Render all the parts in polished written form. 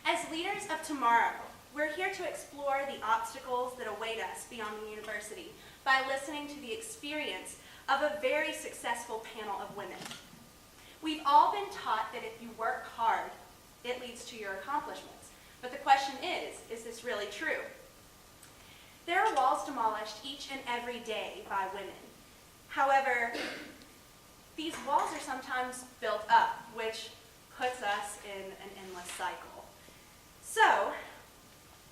As leaders of tomorrow, we're here to explore the obstacles that await us beyond the university by listening to the experience of a very successful panel of women. We've all been taught that if you work hard, it leads to your accomplishments. But the question is this really true? There are walls demolished each and every day by women. However, these walls are sometimes built up, which puts us in an endless cycle. So,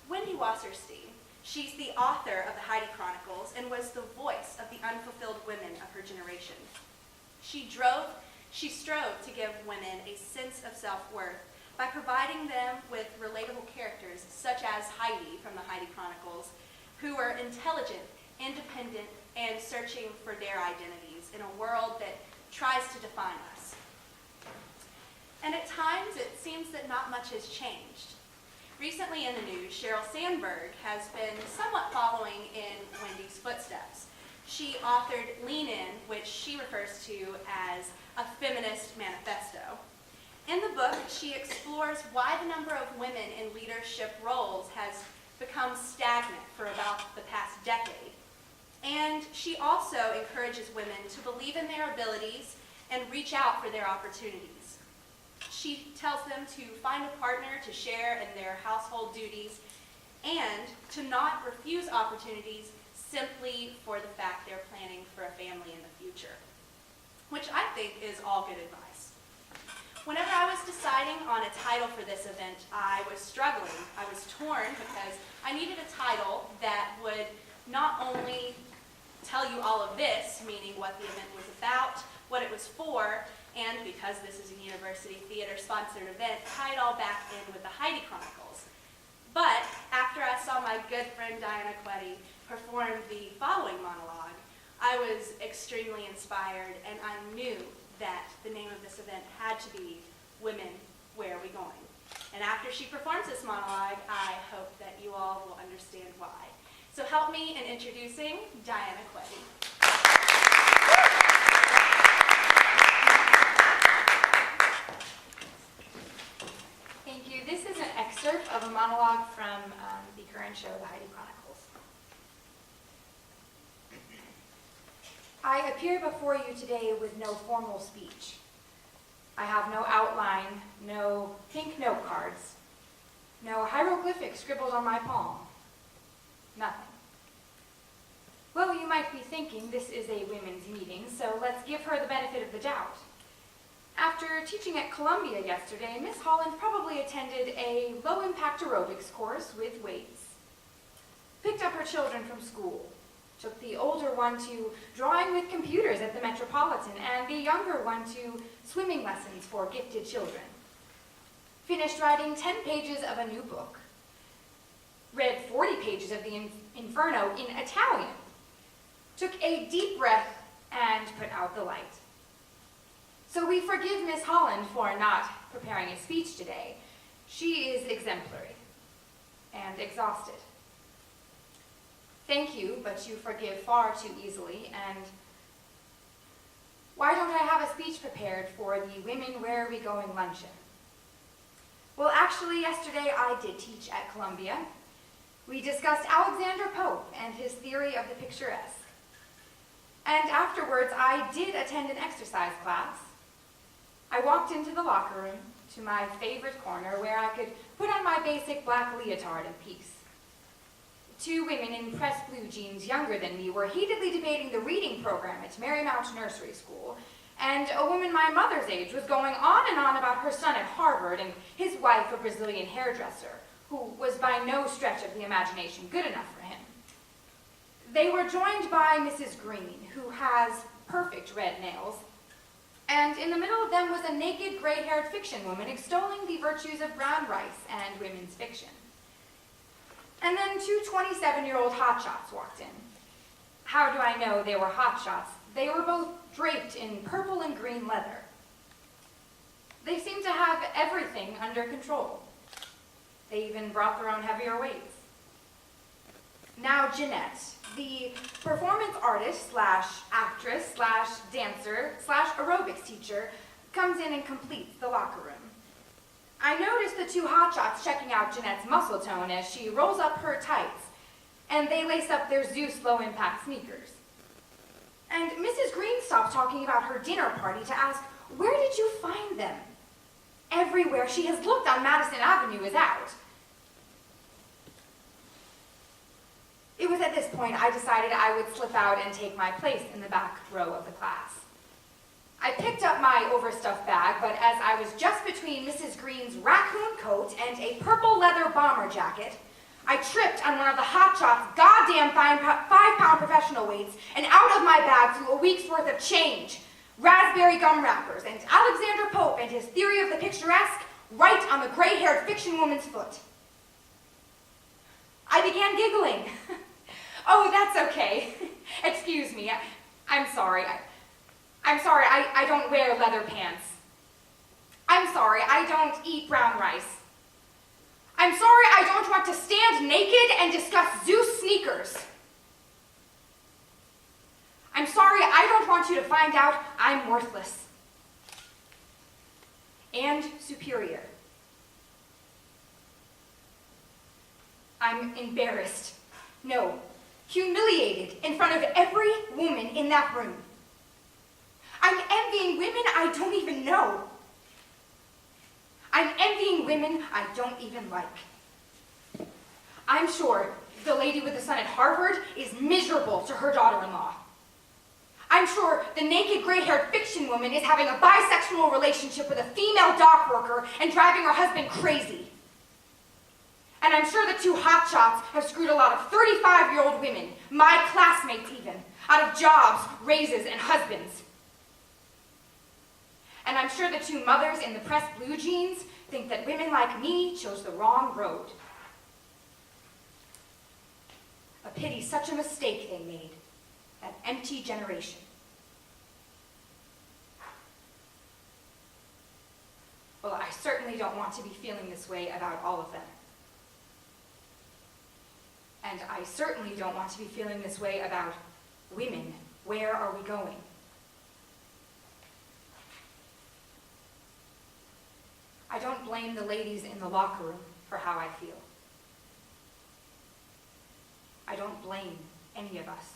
Wendy Wasserstein, she's the author of the Heidi Chronicles and was the voice of the unfulfilled women of her generation. She strove to give women a sense of self-worth by providing them with relatable characters such as Heidi from the Heidi Chronicles, who were intelligent, independent, and searching for their identities in a world that tries to define us. And at times, it seems that not much has changed. Recently in the news, Sheryl Sandberg has been somewhat following in Wendy's footsteps. She authored Lean In, which she refers to as a feminist manifesto. In the book, she explores why the number of women in leadership roles has become stagnant for about the past decade. And she also encourages women to believe in their abilities and reach out for their opportunities. She tells them to find a partner to share in their household duties and to not refuse opportunities simply for the fact they're planning for a family in the future, which I think is all good advice. Whenever I was deciding on a title for this event, I was struggling. I was torn because I needed a title that would not only tell you all of this, meaning what the event was about, what it was for, and because this is a university theater-sponsored event, tie it all back in with the Heidi Chronicles. But after I saw my good friend Diana Quetty perform the following monologue, I was extremely inspired, and I knew that the name of this event had to be Women, Where Are We Going? And after she performs this monologue, I hope that you all will understand why. So help me in introducing Diana Quetty. Thank you. This is an excerpt of a monologue from the current show, The Heidi Chronicles. I appear before you today with no formal speech. I have no outline, no pink note cards, no hieroglyphics scribbled on my palm. Nothing. Well, you might be thinking this is a women's meeting, so let's give her the benefit of the doubt. After teaching at Columbia yesterday, Miss Holland probably attended a low-impact aerobics course with weights, picked up her children from school, took the older one to drawing with computers at the Metropolitan, and the younger one to swimming lessons for gifted children. Finished writing 10 pages of a new book. Read 40 pages of the Inferno in Italian. Took a deep breath and put out the light. So we forgive Miss Holland for not preparing a speech today. She is exemplary and exhausted. Thank you, but you forgive far too easily, and why don't I have a speech prepared for the Women, Where Are We Going luncheon? Well, actually, yesterday I did teach at Columbia. We discussed Alexander Pope and his theory of the picturesque. And afterwards, I did attend an exercise class. I walked into the locker room to my favorite corner where I could put on my basic black leotard in peace. Two women in pressed blue jeans younger than me were heatedly debating the reading program at Marymount Nursery School, and a woman my mother's age was going on and on about her son at Harvard and his wife, a Brazilian hairdresser, who was by no stretch of the imagination good enough for him. They were joined by Mrs. Green, who has perfect red nails, and in the middle of them was a naked, gray-haired fiction woman extolling the virtues of brown rice and women's fiction. And then two 27-year-old hotshots walked in. How do I know they were hotshots? They were both draped in purple and green leather. They seemed to have everything under control. They even brought their own heavier weights. Now Jeanette, the performance artist slash actress slash dancer slash aerobics teacher, comes in and completes the locker room. I noticed the two hotshots checking out Jeanette's muscle tone as she rolls up her tights, and they lace up their Zeus low-impact sneakers. And Mrs. Green stopped talking about her dinner party to ask, where did you find them? Everywhere she has looked on Madison Avenue is out. It was at this point I decided I would slip out and take my place in the back row of the class. I picked up my overstuffed bag, but as I was just between Mrs. Green's raccoon coat and a purple leather bomber jacket, I tripped on one of the hotshot's goddamn 5-pound professional weights, and out of my bag flew a week's worth of change, raspberry gum wrappers, and Alexander Pope and his theory of the picturesque right on the gray-haired fiction woman's foot. I began giggling. Oh, that's okay. Excuse me. I'm sorry. I'm sorry, I don't wear leather pants. I'm sorry, I don't eat brown rice. I'm sorry, I don't want to stand naked and discuss Zeus sneakers. I'm sorry, I don't want you to find out I'm worthless and superior. I'm embarrassed. No, humiliated in front of every woman in that room. I'm envying women I don't even know. I'm envying women I don't even like. I'm sure the lady with the son at Harvard is miserable to her daughter-in-law. I'm sure the naked gray-haired fiction woman is having a bisexual relationship with a female dock worker and driving her husband crazy. And I'm sure the two hotshots have screwed a lot of 35-year-old women, my classmates even, out of jobs, raises, and husbands. And I'm sure the two mothers in the pressed blue jeans think that women like me chose the wrong road. A pity such a mistake they made, that empty generation. Well, I certainly don't want to be feeling this way about all of them. And I certainly don't want to be feeling this way about women. Where are we going? I don't blame the ladies in the locker room for how I feel. I don't blame any of us.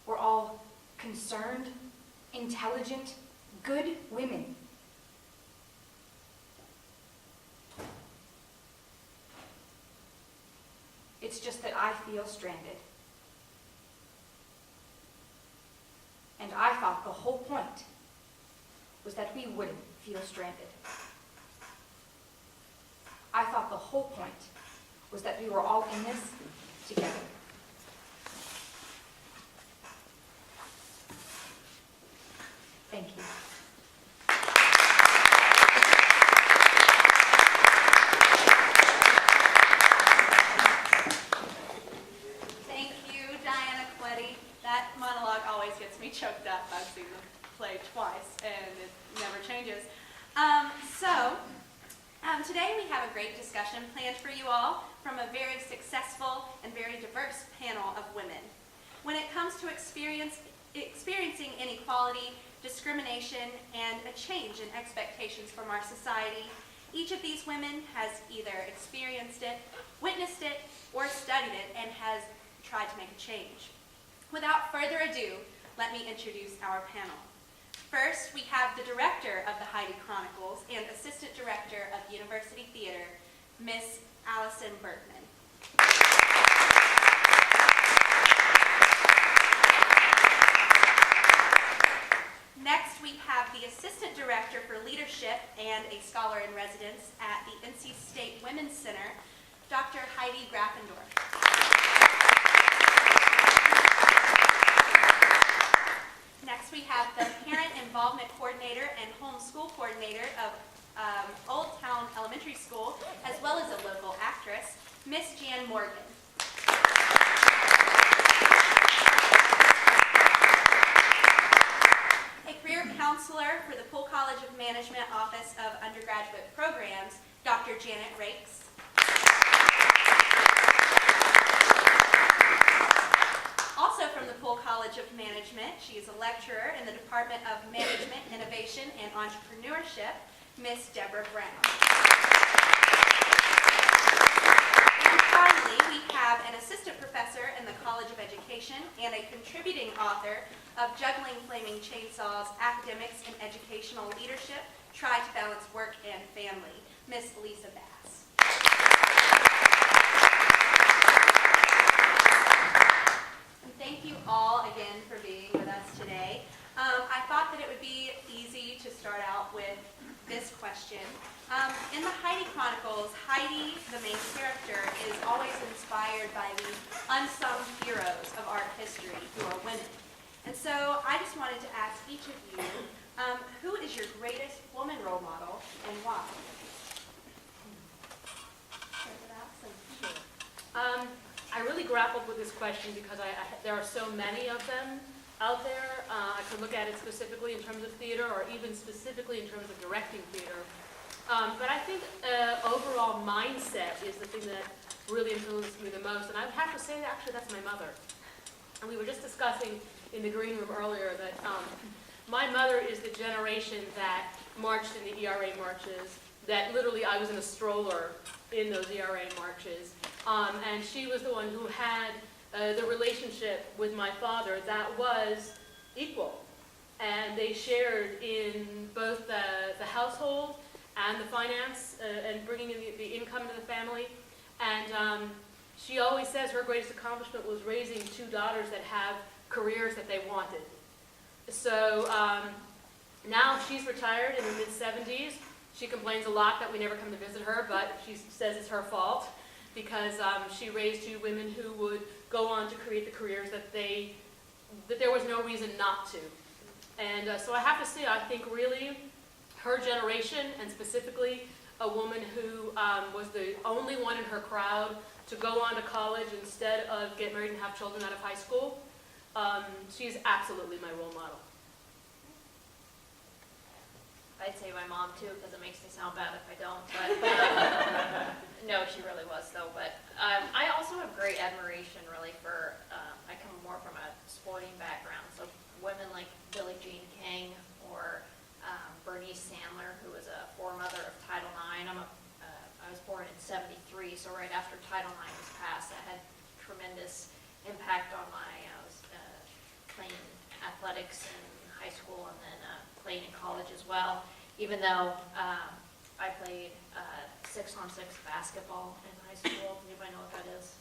We're all concerned, intelligent, good women. It's just that I feel stranded. And I thought the whole point was that we wouldn't feel stranded. I thought the whole point was that we were all in this together. Thank you. Thank you, Diana Quetty. That monologue always gets me choked up. I've seen the play twice, and it never changes. Today we have a great discussion planned for you all from a very successful and very diverse panel of women. When it comes to experiencing inequality, discrimination, and a change in expectations from our society, each of these women has either experienced it, witnessed it, or studied it and has tried to make a change. Without further ado, let me introduce our panel. First, we have the director of the Heidi Chronicles and assistant director of University Theater, Miss Allison Bergman. Next, we have the assistant director for leadership and a scholar in residence at the NC State Women's Center, Dr. Heidi Graffendorf. Next, we have the Parent Involvement Coordinator and Homeschool Coordinator of Old Town Elementary School, as well as a local actress, Miss Jan Morgan. A career counselor for the Poole College of Management Office of Undergraduate Programs, Dr. Janet Rakes. Also from the DePaul College of Management. She is a lecturer in the Department of Management, Innovation, and Entrepreneurship, Miss Deborah Brown. And finally, we have an assistant professor in the College of Education and a contributing author of Juggling Flaming Chainsaws, Academics and Educational Leadership, Try to Balance Work and Family, Miss Lisa Bass. And thank you all again for being with us today. I thought that it would be easy to start out with this question. In the Heidi Chronicles, Heidi, the main character, is always inspired by the unsung heroes of art history who are women. And so I just wanted to ask each of you, who is your greatest woman role model and why? I really grappled with this question because there are so many of them out there. I could look at it specifically in terms of theater or even specifically in terms of directing theater. But I think overall mindset is the thing that really influenced me the most. And I would have to say that actually that's my mother. And we were just discussing in the green room earlier that my mother is the generation that marched in the ERA marches, that literally I was in a stroller in those ERA marches. And she was the one who had the relationship with my father that was equal. And they shared in both the household and the finance and bringing in the income to the family. And she always says her greatest accomplishment was raising two daughters that have careers that they wanted. So now she's retired in her mid-70s. She complains a lot that we never come to visit her, but she says it's her fault because she raised two women who would go on to create the careers that there was no reason not to. And so I have to say, I think really her generation, and specifically a woman who was the only one in her crowd to go on to college instead of get married and have children out of high school, she's absolutely my role model. I'd say my mom too, because it makes me sound bad if I don't. But no, she really was though. But I also have great admiration, really, for. I come more from a sporting background, so women like Billie Jean King or Bernice Sandler, who was a foremother of Title IX. I was born in '73, so right after Title IX was passed, that had tremendous impact on my. I was playing athletics in high school and then playing in college as well. Even though I played 6-on-6 basketball in high school. Does anybody know what that is?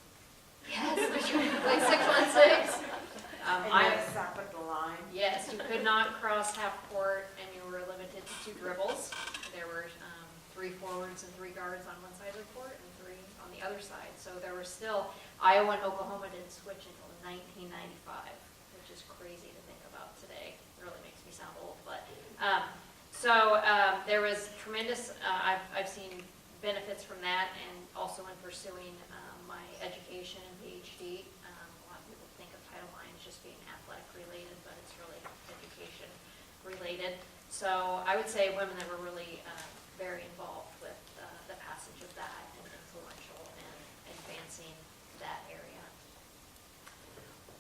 Yes, like 6-on-6. I stop at the line. Yes, you could not cross half court, and you were limited to 2 dribbles. There were 3 forwards and 3 guards on one side of the court and 3 on the other side. So there were still, Iowa and Oklahoma didn't switch until 1995, which is crazy to think about today. It really makes me sound old, but there was tremendous, I've seen benefits from that, and also in pursuing my education and PhD. A lot of people think of Title IX as just being athletic related, but it's really education related. So I would say women that were really very involved with the passage of that and influential in advancing that area.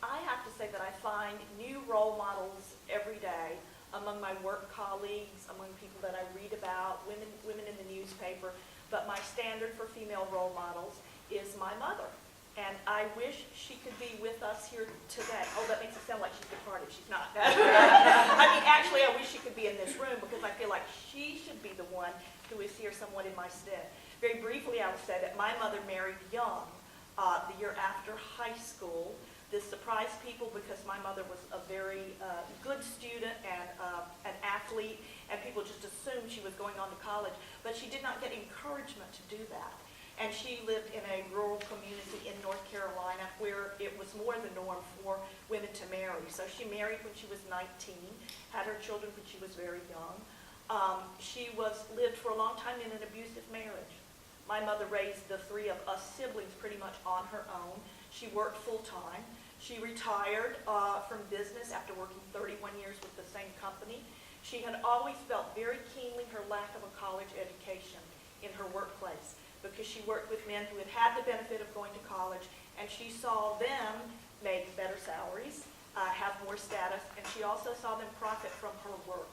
I have to say that I find new role models every day among my work colleagues, among people that I read about, women in the newspaper. But my standard for female role models is my mother. And I wish she could be with us here today. Oh, that makes it sound like she's departed. She's not. I mean, actually, I wish she could be in this room because I feel like she should be the one who is here somewhat in my stead. Very briefly, I would say that my mother married young the year after high school. This surprised people because my mother was a very good student and an athlete, and people just assumed she was going on to college. But she did not get encouragement to do that. And she lived in a rural community in North Carolina where it was more the norm for women to marry. So she married when she was 19, had her children when she was very young. She lived for a long time in an abusive marriage. My mother raised the 3 of us siblings pretty much on her own. She worked full-time. She retired from business after working 31 years with the same company. She had always felt very keenly her lack of a college education in her workplace because she worked with men who had had the benefit of going to college, and she saw them make better salaries, more status, and she also saw them profit from her work,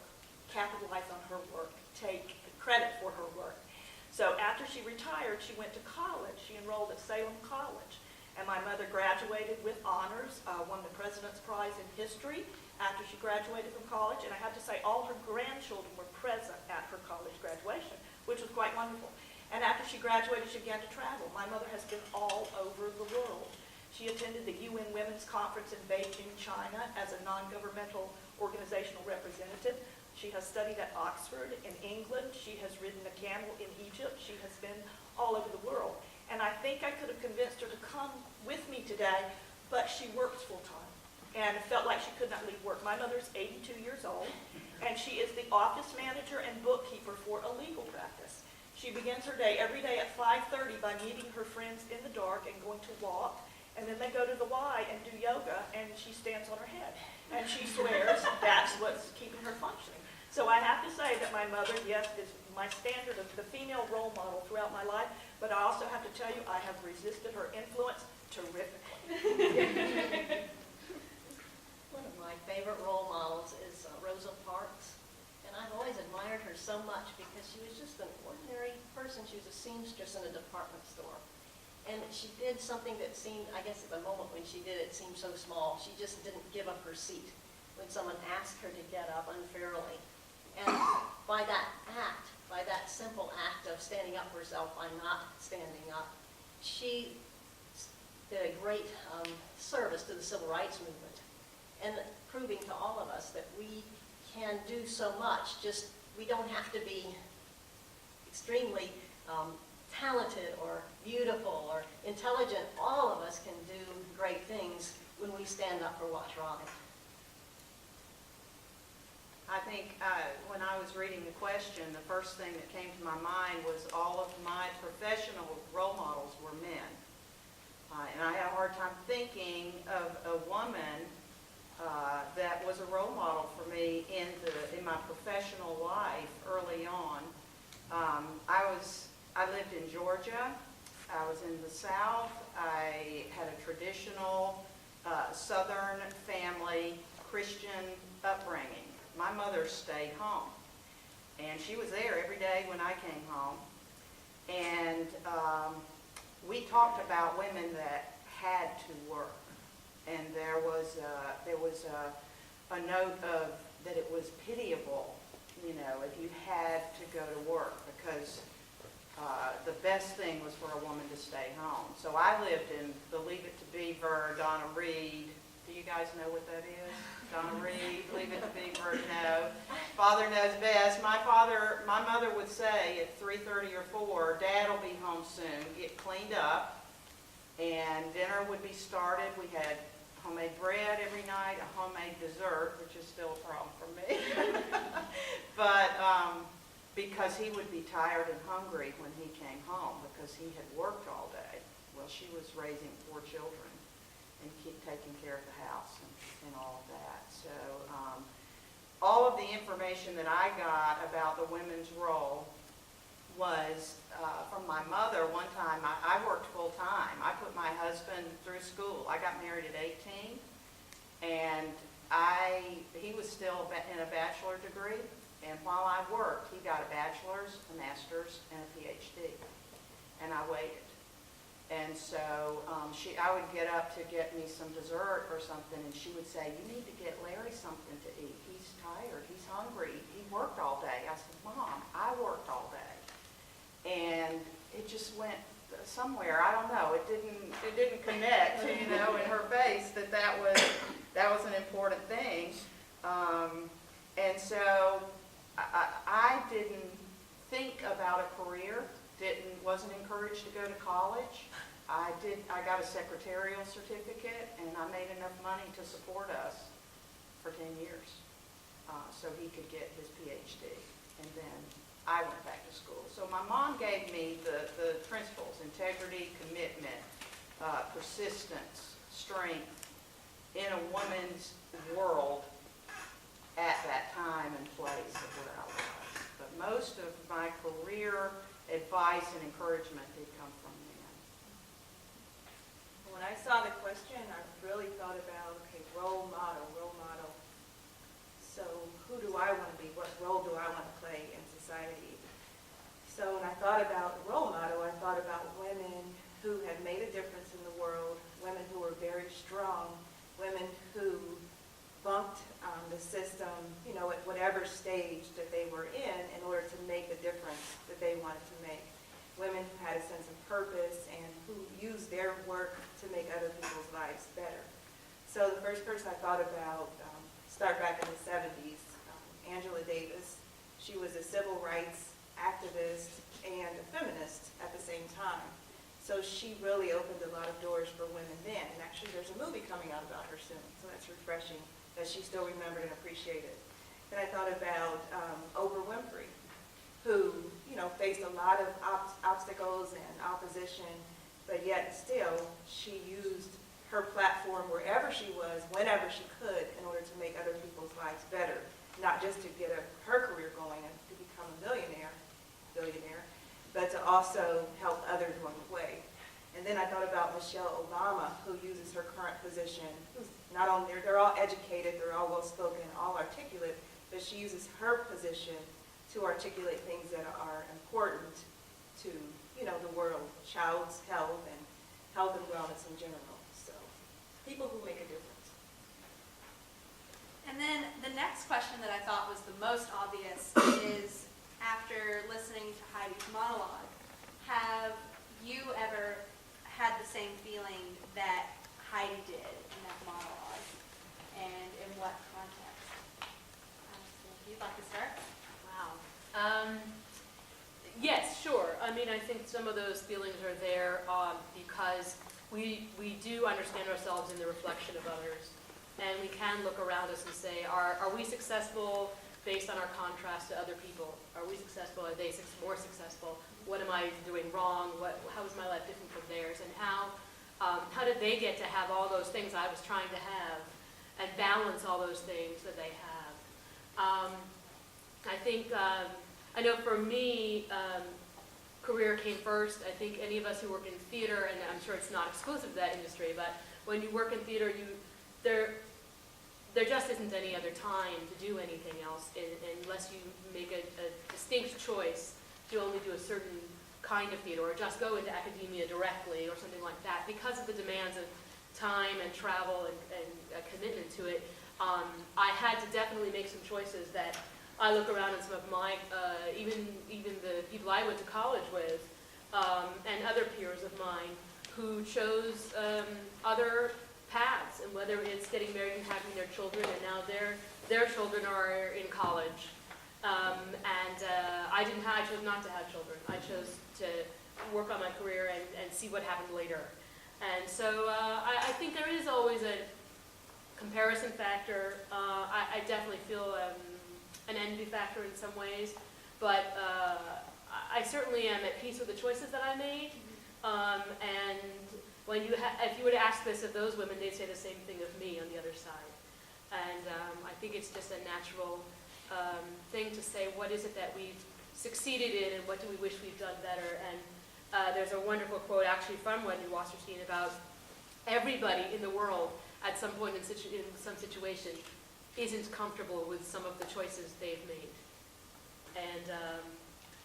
capitalize on her work, take credit for her work. So after she retired, she went to college. She enrolled at Salem College. And my mother graduated with honors, won the President's Prize in History after she graduated from college. And I have to say, all her grandchildren were present at her college graduation, which was quite wonderful. And after she graduated, she began to travel. My mother has been all over the world. She attended the UN Women's Conference in Beijing, China, as a non-governmental organizational representative. She has studied at Oxford in England. She has ridden a camel in Egypt. She has been all over the world. And I think I could have convinced her to come with me today, but she works full-time and felt like she could not leave work. My mother's 82 years old, and she is the office manager and bookkeeper for a legal practice. She begins her day every day at 5:30 by meeting her friends in the dark and going to walk, and then they go to the Y and do yoga, and she stands on her head. And she swears that's what's keeping her functioning. So I have to say that my mother, yes, is my standard of the female role model throughout my life, but I also have to tell you, I have resisted her influence terrifically. One of my favorite role models is Rosa Parks, and I've always admired her so much because she was just an ordinary person. She was a seamstress in a department store, and she did something that seemed, I guess at the moment when she did it, seemed so small. She just didn't give up her seat when someone asked her to get up unfairly. And by that act, by that simple act of standing up for herself, by not standing up, she did a great service to the civil rights movement and proving to all of us that we can do so much. Just, we don't have to be extremely talented or beautiful or intelligent. All of us can do great things when we stand up for what's right. I think when I was reading the question, the first thing that came to my mind was all of my professional role models were men. And I had a hard time thinking of a woman that was a role model for me in my professional life early on. I lived in Georgia. I was in the South. I had a traditional Southern family Christian upbringing. My mother stayed home, and she was there every day when I came home. And we talked about women that had to work, and there was a note of that it was pitiable, you know, if you had to go to work, because the best thing was for a woman to stay home. So I lived in the Leave It to Beaver, Donna Reed. Do you guys know what that is? Donna Reed, Leave It to Beaver, no. Father knows best. My mother would say at 3:30 or 4, Dad will be home soon, get cleaned up, and dinner would be started. We had homemade bread every night, a homemade dessert, which is still a problem for me. But because he would be tired and hungry when he came home because he had worked all day. Well, she was raising 4 children and taking care of the house and all of that. So all of the information that I got about the women's role was from my mother. One time I worked full time. I put my husband through school. I got married at 18, and he was still in a bachelor degree. And while I worked, he got a bachelor's, a master's, and a PhD. And I waited. And so I would get up to get me some dessert or something, and she would say, "You need to get Larry something to eat. He's tired. He's hungry. He worked all day." I said, "Mom, I worked all day." And it just went somewhere. I don't know. It didn't connect, you know, in her face that was an important thing. And so I didn't think about a career. Wasn't encouraged to go to college. I got a secretarial certificate, and I made enough money to support us for 10 years, so he could get his PhD, and then I went back to school. So my mom gave me the principles: integrity, commitment, persistence, strength in a woman's world at that time and place of where I was. But most of my career advice and encouragement did come from men. When I saw the question, I really thought about, okay, role model. thought about the role model, I thought about women who had made a difference in the world, women who were very strong, women who bumped the system, you know, at whatever stage that they were in order to make the difference that they wanted to make. Women who had a sense of purpose and who used their work to make other people's lives better. So the first person I thought about, start back in the 70s, Angela Davis. She was a civil rights activist and a feminist at the same time. So she really opened a lot of doors for women then. And actually there's a movie coming out about her soon, so that's refreshing that she still remembered and appreciated. Then I thought about Oprah Winfrey, who, you know, faced a lot of obstacles and opposition, but yet still she used her platform wherever she was, whenever she could, in order to make other people's lives better, not just to get her career going and to become a billionaire, but to also help others along the way. And then I thought about Michelle Obama, who uses her current position, who's not only, they're all educated, they're all well-spoken, all articulate, but she uses her position to articulate things that are important to, you know, the world, child's health and health and wellness in general. So, people who make a difference. And then the next question that I thought was the most obvious is, after listening to Heidi's monologue, have you ever had the same feeling that Heidi did in that monologue? And in what context? If you'd like to start. Wow. Yes, sure. I mean, I think some of those feelings are there because we do understand ourselves in the reflection of others. And we can look around us and say, are we successful based on our contrast to other people? Are we successful? Are they more successful? What am I doing wrong? How is my life different from theirs? And how did they get to have all those things I was trying to have and balance all those things that they have? I think, I know for me, career came first. I think any of us who work in theater, and I'm sure it's not exclusive to that industry, but when you work in theater, there just isn't any other time to do anything else unless you make a distinct choice to only do a certain kind of theater or just go into academia directly or something like that. Because of the demands of time and travel and commitment to it, I had to definitely make some choices that I look around at some of my, even the people I went to college with and other peers of mine who chose other paths, and whether it's getting married and having their children, and now their children are in college. I chose not to have children. I chose to work on my career and see what happened later. And so I think there is always a comparison factor. I definitely feel an envy factor in some ways, but I certainly am at peace with the choices that I made. And when if you were to ask this of those women, they'd say the same thing of me on the other side. And I think it's just a natural thing to say, what is it that we've succeeded in and what do we wish we've done better? And there's a wonderful quote actually from Wendy Wasserstein about everybody in the world at some point in some situation isn't comfortable with some of the choices they've made. And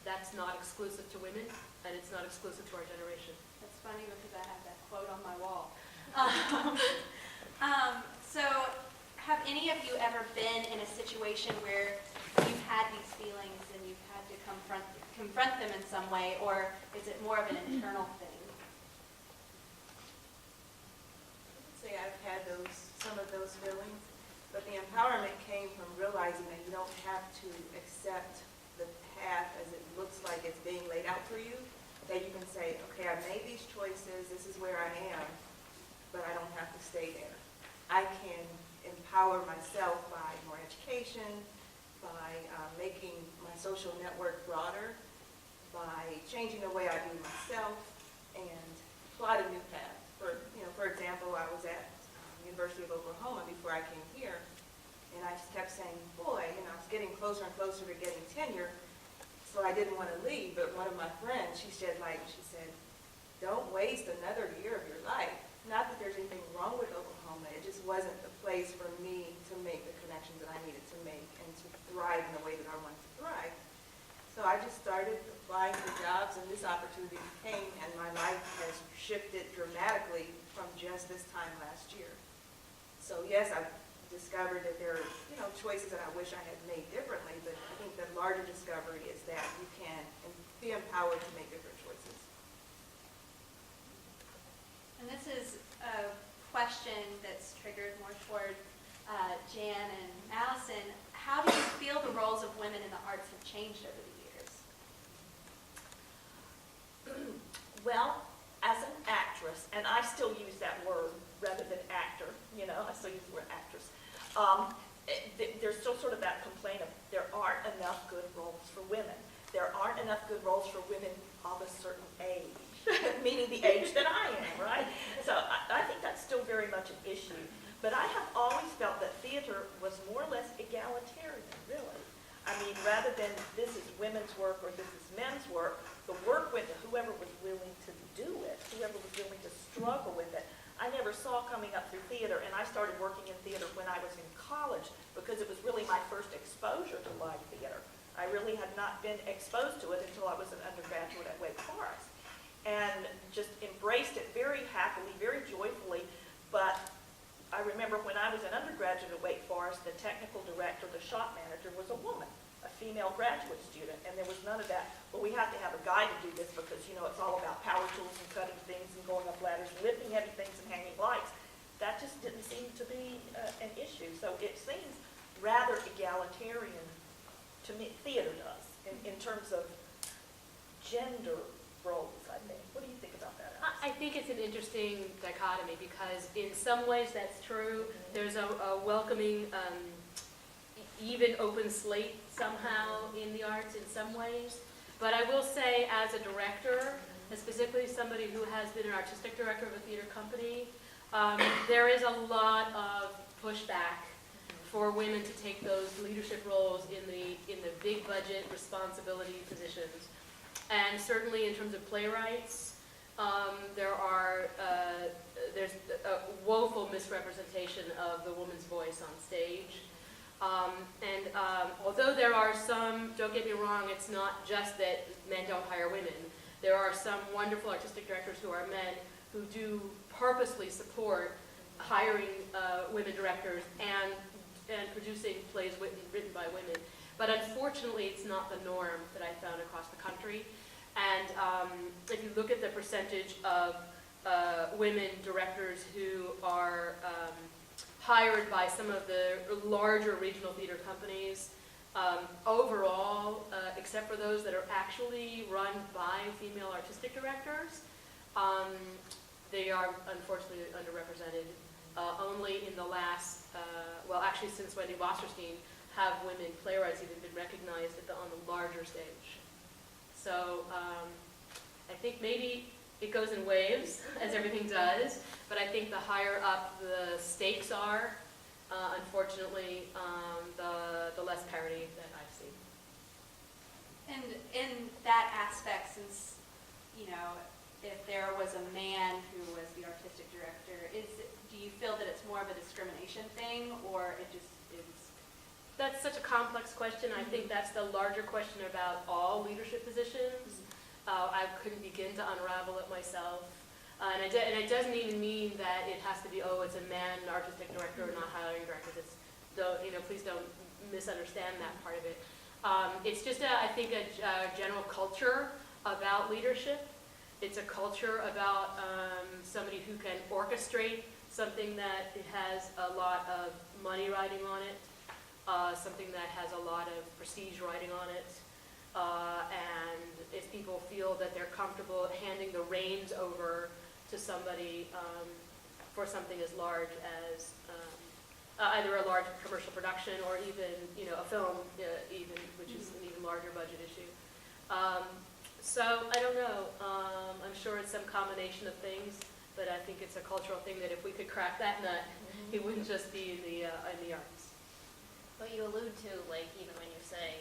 that's not exclusive to women, and it's not exclusive to our generation. That's funny because I have that quote on my wall. So have any of you ever been in a situation where you've had these feelings and you've had to confront them in some way, or is it more of an internal thing? I'd say I've had some of those feelings, but the empowerment came from realizing that you don't have to accept the path as it looks like it's being laid out for you. That you can say, okay, I've made these choices, this is where I am, but I don't have to stay there. I can empower myself by more education, by making my social network broader, by changing the way I view myself, and plot a new path. For example, I was at University of Oklahoma before I came here, and I just kept saying, boy, I was getting closer and closer to getting tenure. So I didn't want to leave, but one of my friends, she said, don't waste another year of your life. Not that there's anything wrong with Oklahoma, it just wasn't the place for me to make the connections that I needed to make and to thrive in the way that I wanted to thrive. So I just started applying for jobs, and this opportunity came, and my life has shifted dramatically from just this time last year. So yes, I've discovered that there are, choices that I wish I had made differently, but I think the larger discovery is that you can be empowered to make different choices. And this is a question that's triggered more toward Jan and Allison. How do you feel the roles of women in the arts have changed over the years? Well, as an actress, and I still use that word rather than actor, I still use the word actress. There's still sort of that complaint of there aren't enough good roles for women. There aren't enough good roles for women of a certain age, meaning the age that I am, right? So I think that's still very much an issue. But I have always felt that theater was more or less egalitarian, really. I mean, rather than this is women's work or this is men's work, the work went to whoever was willing to do it, whoever was willing to struggle with it. I never saw coming up through theater, and I started working in theater when I was in college because it was really my first exposure to live theater. I really had not been exposed to it until I was an undergraduate at Wake Forest, and just embraced it very happily, very joyfully. But I remember when I was an undergraduate at Wake Forest, the technical director, the shop manager, was a woman, a female graduate student, and there was none of that, well, we have to have a guy to do this because, it's all about power tools and cutting things and going up ladders and lifting heavy things and hanging lights. That just didn't seem to be an issue. So it seems rather egalitarian to me, theater does, in terms of gender roles, I think. What do you think about that, Alice? I think it's an interesting dichotomy because in some ways that's true. There's a welcoming, even open slate somehow in the arts in some ways. But I will say as a director, and specifically somebody who has been an artistic director of a theater company, there is a lot of pushback for women to take those leadership roles in the big budget responsibility positions. And certainly in terms of playwrights, there's a woeful misrepresentation of the woman's voice on stage. Although there are some, don't get me wrong, it's not just that men don't hire women. There are some wonderful artistic directors who are men who do purposely support hiring women directors and producing plays written by women. But unfortunately, it's not the norm that I found across the country. And if you look at the percentage of women directors who are hired by some of the larger regional theater companies, overall, except for those that are actually run by female artistic directors, they are unfortunately underrepresented. Only in the last, actually since Wendy Wasserstein, have women playwrights even been recognized on the larger stage. So I think maybe it goes in waves, as everything does, but I think the higher up the stakes are, unfortunately, the less parity that I've seen. And in that aspect, since, if there was a man who was the artistic director, do you feel that it's more of a discrimination thing, or it just is? That's such a complex question. I think that's the larger question about all leadership positions. I couldn't begin to unravel it myself. And it doesn't even mean that it has to be, it's a man artistic director or not hiring directors. Please don't misunderstand that part of it. It's just, I think, a general culture about leadership. It's a culture about somebody who can orchestrate something that has a lot of money riding on it, something that has a lot of prestige riding on it. And if people feel that they're comfortable handing the reins over to somebody for something as large as either a large commercial production or even a film, which is an even larger budget issue. So I don't know. I'm sure it's some combination of things, but I think it's a cultural thing that if we could crack that nut, it wouldn't just be in the arts. But you allude to, even when you say,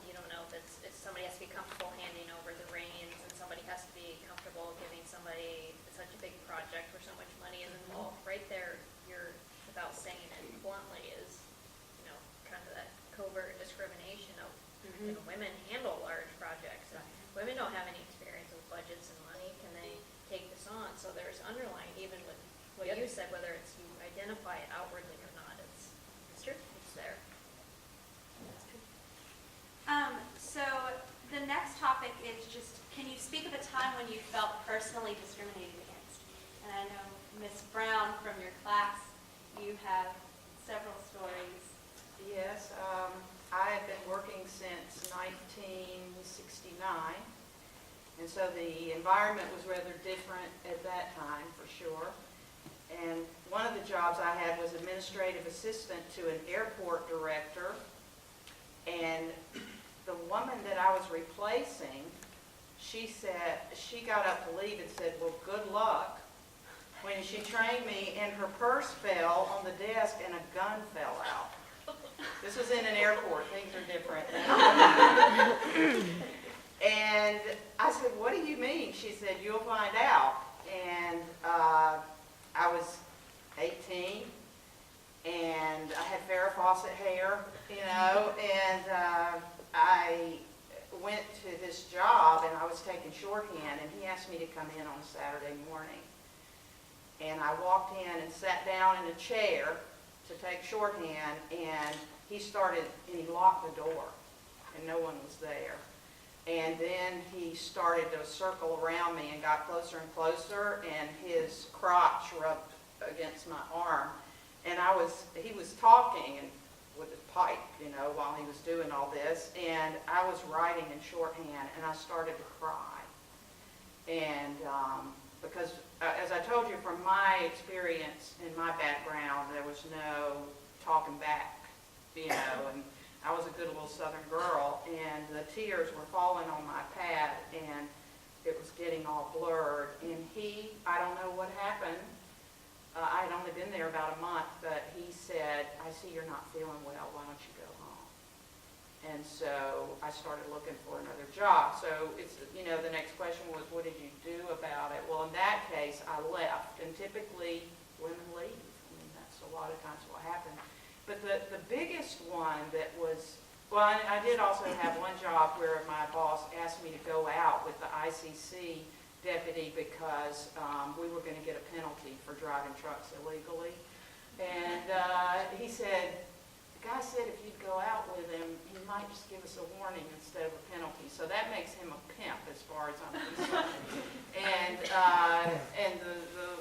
you don't know if somebody has to be comfortable handing over the reins, and somebody has to be comfortable giving somebody such a big project where so much money is involved. Right there, you're, without saying it bluntly, is, kind of that covert discrimination of, women handle art also there's underlying, even with what Yep. you said, whether it's you identify it outwardly or not, it's true, it's there. So the next topic is just, can you speak of a time when you felt personally discriminated against? And I know, Ms. Brown, from your class, you have several stories. Yes, I have been working since 1969, and so the environment was rather different at that time, for sure. And one of the jobs I had was administrative assistant to an airport director, and the woman that I was replacing, she got up to leave and said, "Well, good luck." When she trained me, and her purse fell on the desk and a gun fell out. This was in an airport, things are different. And I said, "What do you mean?" She said, "You'll find out." And I was 18, and I had Farrah Fawcett hair, and I went to this job, and I was taking shorthand, and he asked me to come in on a Saturday morning. And I walked in and sat down in a chair to take shorthand, and he locked the door, and no one was there. And then he started to circle around me and got closer and closer, and his crotch rubbed against my arm. And he was talking and with his pipe, while he was doing all this, and I was writing in shorthand, and I started to cry. And because, as I told you, from my experience and my background, there was no talking back, and I was a good little Southern girl, and the tears were falling on my pad, and it was getting all blurred. And I don't know what happened. I had only been there about a month, but he said, "I see you're not feeling well. Why don't you go home?" And so I started looking for another job. So the next question was, what did you do about it? Well, in that case, I left, and typically women leave. That's a lot of times what happened. But the biggest one that was, I did also have one job where my boss asked me to go out with the ICC deputy because we were going to get a penalty for driving trucks illegally. And he said, the guy said if you'd go out with him, he might just give us a warning instead of a penalty. So that makes him a pimp as far as I'm concerned. And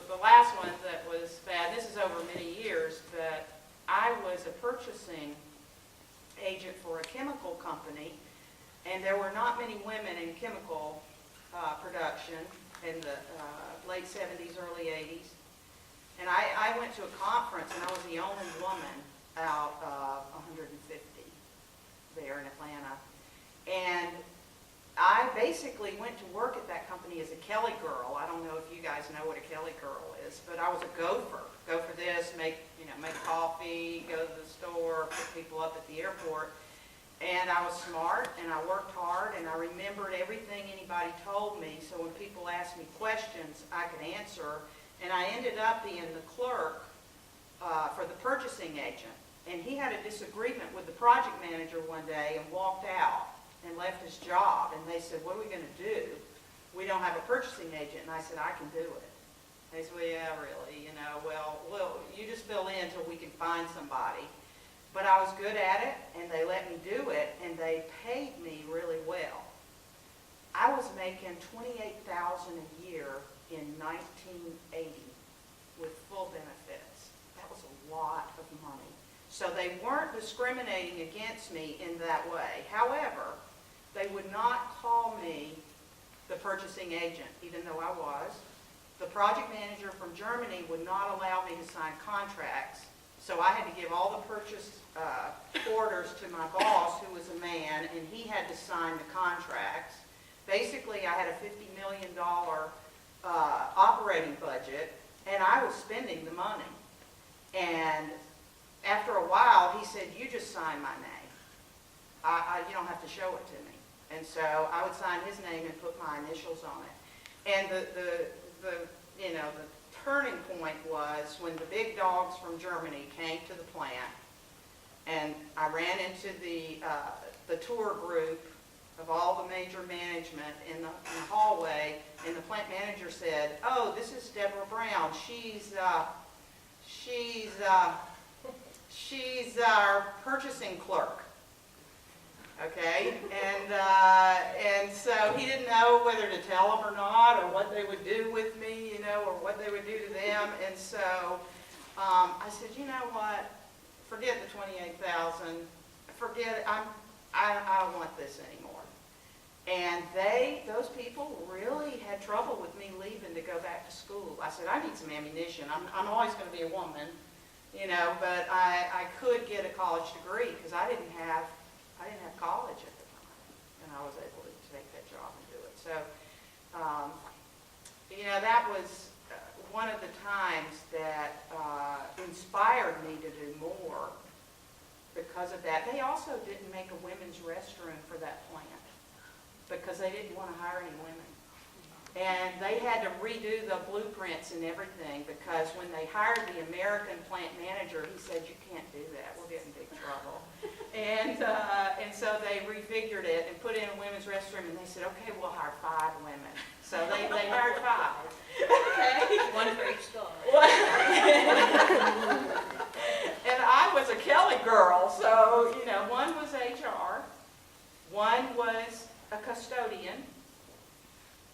the last one that was bad, this is over many years, but I was a purchasing agent for a chemical company, and there were not many women in chemical production in the late 70s, early 80s. And I went to a conference, and I was the only woman out of 150 there in Atlanta. And I basically went to work at that company as a Kelly girl. I don't know if you guys know what a Kelly girl is, but I was a gopher. Go for this, make coffee, go to the store, pick people up at the airport. And I was smart, and I worked hard, and I remembered everything anybody told me, so when people asked me questions, I could answer. And I ended up being the clerk for the purchasing agent. And he had a disagreement with the project manager one day and walked out and left his job. And they said, "What are we going to do? We don't have a purchasing agent." And I said, "I can do it." They said, "Well, yeah, really, well, you just fill in until we can find somebody." But I was good at it, and they let me do it, and they paid me really well. I was making $28,000 a year in 1980 with full benefits. That was a lot of money. So they weren't discriminating against me in that way. However, they would not call me the purchasing agent, even though I was. The project manager from Germany would not allow me to sign contracts. So I had to give all the purchase orders to my boss, who was a man, and he had to sign the contracts. Basically, I had a $50 million operating budget, and I was spending the money. And after a while, he said, "You just sign my name. You don't have to show it to me." And so I would sign his name and put my initials on it. And the turning point was when the big dogs from Germany came to the plant, and I ran into the tour group of all the major management in the hallway, and the plant manager said, "Oh, this is Deborah Brown. She's our purchasing clerk." Okay, and so he didn't know whether to tell them or not, or what they would do with me, you know, or what they would do to them. And so I said, "You know what? Forget the 28,000. Forget it. I don't want this anymore." And those people really had trouble with me leaving to go back to school. I said, "I need some ammunition. I'm always going to be a woman, you know, but I could get a college degree because I didn't have college at the time, and I was able to take that job and do it." So, you know, that was one of the times that inspired me to do more because of that. They also didn't make a women's restroom for that plant because they didn't want to hire any women. And they had to redo the blueprints and everything because when they hired the American plant manager, he said, "You can't do that. We'll get in big trouble." And so they refigured it and put in a women's restroom, and they said, "Okay, we'll hire 5 women." So they hired 5. Okay. One for each star. And I was a Kelly girl, so, you know, one was HR, one was a custodian,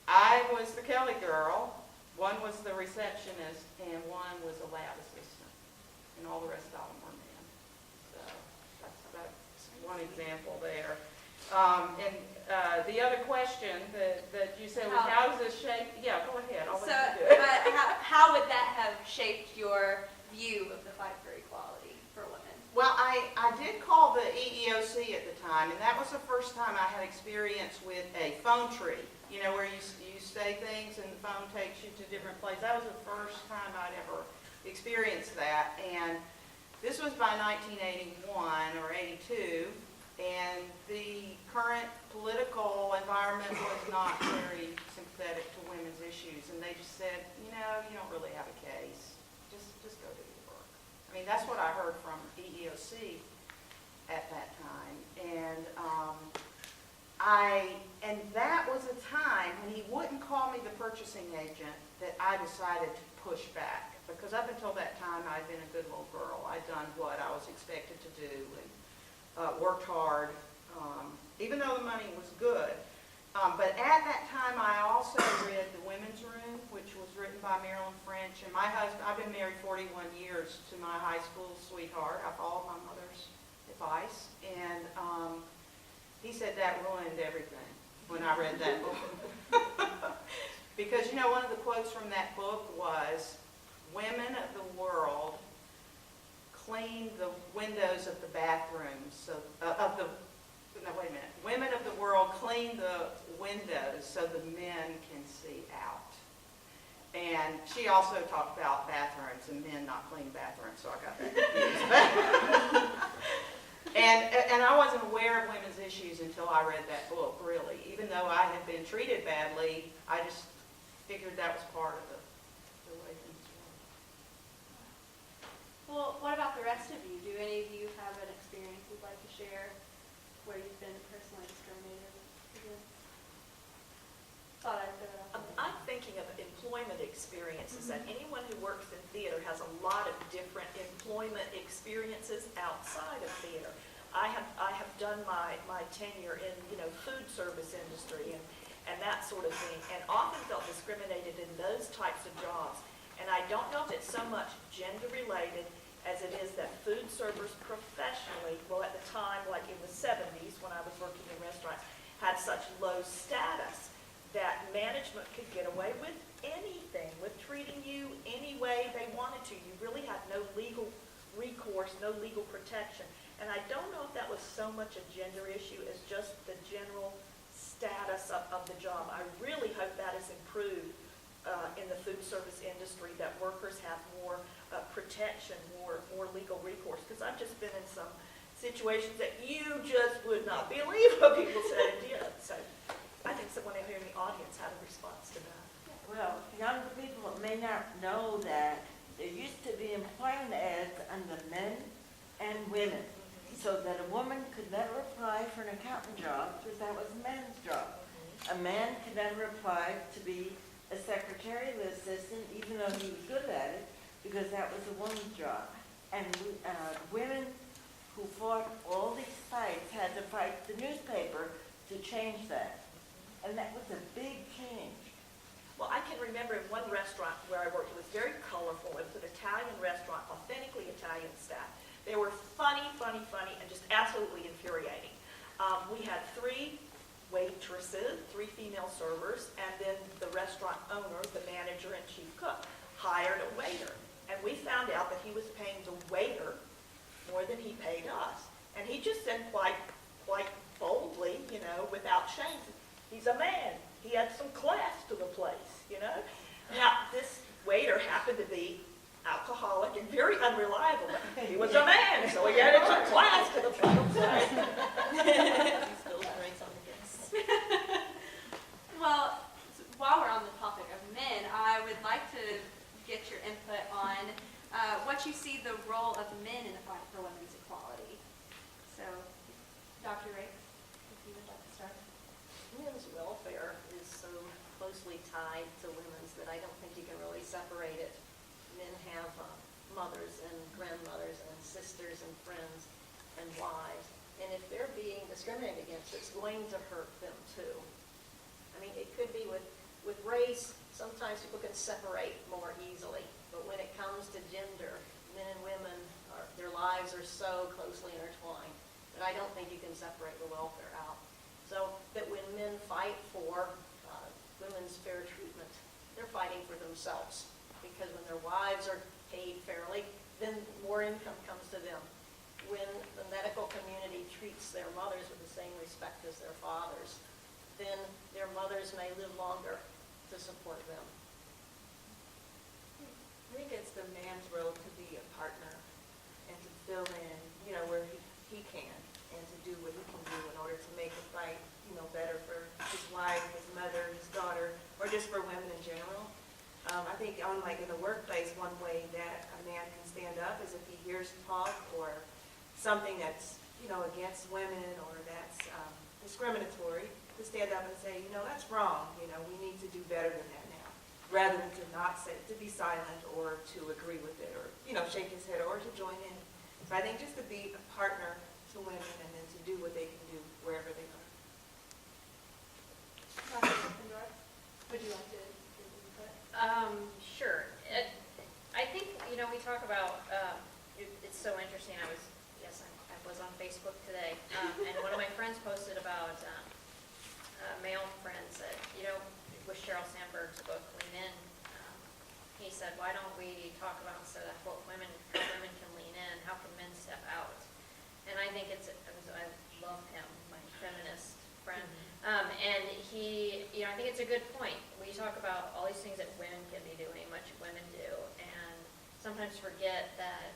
I was the Kelly girl, one was the receptionist, and one was a lab assistant, and all the rest of them were men. So that's one example there. And the other question that you said was, how does this shape? Yeah, go ahead. I'll So, let you do it. but how would that have shaped your view of the fight for equality for women? Well, I did call the EEOC at the time, and that was the first time I had experience with a phone tree, you know, where you say things and the phone takes you to different places. That was the first time I'd ever experienced that, and this was by 1981 or 82, and the current political environment was not very sympathetic to women's issues, and they just said, you know, you don't really have a case. Just go do your work. I mean, that's what I heard from EEOC at that time. And that was a time when he wouldn't call me the purchasing agent that I decided to push back. Because up until that time, I'd been a good little girl. I'd done what I was expected to do and worked hard, even though the money was good. But at that time, I also read The Women's Room, which was written by Marilyn French. And my husband, I've been married 41 years to my high school sweetheart. I followed my mother's advice. And he said that ruined everything when I read that book. Because, you know, one of the quotes from that book was, "Women of the world clean the windows of the bathrooms, so, women of the world clean the windows so the men can see out." And she also talked about bathrooms and men not clean bathrooms, so I got that confused. And I wasn't aware of women's issues until I read that book, really. Even though I had been treated badly, I just figured that was part of the way things were. Well, what about the rest of you? Do any of you have an experience you'd like to share where you've been personally discriminated against? Thought I'd throw it out there. I'm thinking of employment experiences, and anyone who works in theater has a lot of different employment experiences outside of theater. I have done my tenure in, you know, food service industry and that sort of thing, and often felt discriminated in those types of jobs. And I don't know if it's so much gender related as it is that food servers professionally, well, at the time, like in the 70s when I was working in restaurants, had such low status that management could get away with anything, with treating you any way they wanted to. You really had no legal recourse, no legal protection. And I don't know if that was so much a gender issue as just the general status of the job. I really hope that has improved in the food service industry, that workers have more protection, more legal recourse. Because I've just been in some situations that you just would not believe what people said and did. So I think someone here in the audience had a response to that. Well, younger people may not know that there used to be employment ads under men and women. so that a woman could never apply for an accountant job because that was a man's job. A man could never apply to be a secretarial assistant, even though he was good at it, because that was a woman's job. And women who fought all these fights had to fight the newspaper to change that. And that was a big change. Well, I can remember in one restaurant where I worked, it was very colorful. It was an Italian restaurant, authentically Italian staff. They were funny, and just absolutely infuriating. We had 3 waitresses, 3 female servers, and then the restaurant owner, the manager and chief cook, hired a waiter. And we found out that he was paying the waiter more than he paid us. And he just said quite boldly, you know, without shame, he's a man. He had some class to the place, you know. Now, this waiter happened to be alcoholic and very unreliable, but he was a man, so he added some class to the place. He spilled drinks on the guests. Well, while we're on the topic of men, I would like to get your input on what you see the role of men in the fight for women's equality. So, Dr. Riggs, if you would like to start. Men's welfare is so closely tied to women's that I don't think you can really separate it. Men have mothers and grandmothers and sisters and friends and wives. And if they're being discriminated against, it's going to hurt them too. I mean, it could be with race, sometimes people can separate more easily. But when it comes to gender, men and women, their lives are so closely intertwined that I don't think you can separate the welfare out. So that when men fight for women's fair treatment, they're fighting for themselves. Because when their wives are paid fairly, then more income comes to them. When the medical community treats their mothers with the same respect as their fathers, then their mothers may live longer to support them. I think it's the man's role to be a partner and to fill in, you know, where he can, and to do what he can do in order to make the fight, you know, better for his wife, his mother, his daughter, or just for women in general. I think in the workplace, one way that a man can stand up is if he hears talk or something that's, you know, against women or that's discriminatory, to stand up and say, you know, that's wrong, you know, we need to do better than that now, rather than to not say, to be silent or to agree with it or, you know, shake his head or to join in. So I think just to be a partner to women and then to do what they can do wherever they are. Dr. Tippendorf, would you like to give input? Sure. I think, you know, we talk about, it's so interesting. I was on Facebook today, and one of my friends posted about male friends that, you know, with Sheryl Sandberg's book, Lean In, he said, why don't we talk about instead of what women can lean in, how can men step out? And I think I love him, my feminist friend. And he, you know, I think it's a good point. We talk about all these things that women can be doing, much women do, and sometimes forget that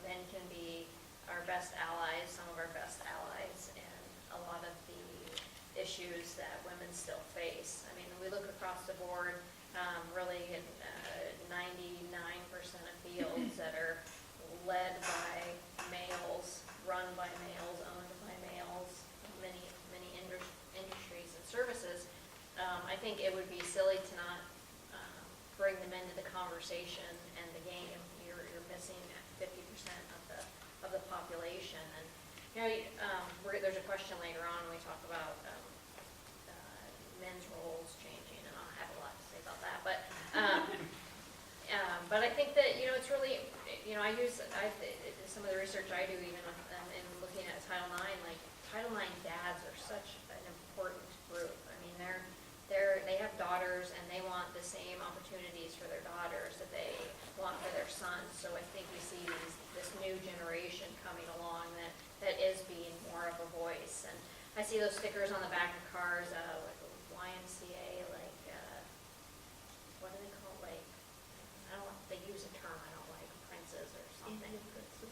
men can be our best allies, some of our best allies, in a lot of the issues that women still face. I mean, we look across the board, really 99% of fields that are led by males, run by males, owned by males, many industries and services. I think it would be silly to not bring them into the conversation and the game. You're missing 50% of the population. And you know, there's a question later on when we talk about men's roles changing, and I'll have a lot to say about that. But I think that, you know, it's really, you know, some of the research I do even in looking at Title IX, like Title IX dads are such an important group. I mean, they have daughters and they want the same opportunities for their daughters that they want for their sons. So I think we see this new generation coming along that is being more of a voice. And I see those stickers on the back of cars, like YMCA, like, what do they call it? Like, I don't know, they use a term I don't like, princes or something.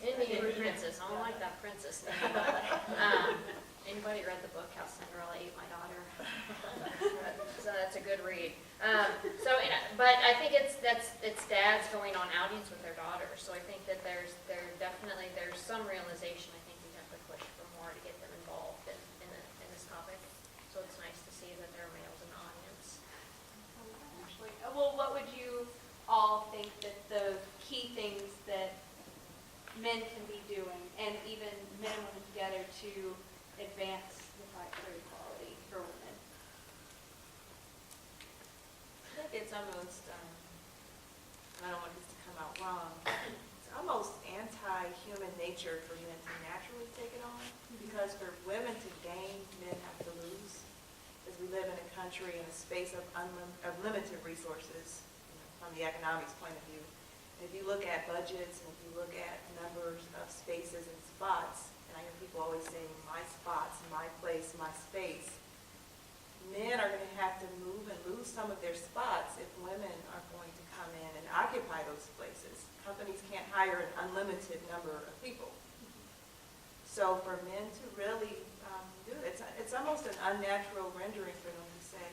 Indian princess. I don't like that princess thing. But, anybody read the book How Cinderella Ate My Daughter? So that's a good read. But I think it's dads going on outings with their daughters. So I think that there's some realization I think we have to push see that there are males in the audience. Actually, well, what would you all think that the key things that men can be doing, and even men and women together, to advance the fight for equality for women? I think it's almost, I don't want this to come out wrong, it's almost anti-human nature for men to naturally take it on, because for women to gain, men have to lose, because we live in a country in a space of limited resources, from the economics point of view. And if you look at budgets, and if you look at numbers of spaces and spots, and I hear people always saying, my spots, my place, my space, men are going to have to move and lose some of their spots if women are going to come in and occupy those places. Companies can't hire an unlimited number of people. So for men to really do it, it's almost an unnatural rendering for them to say,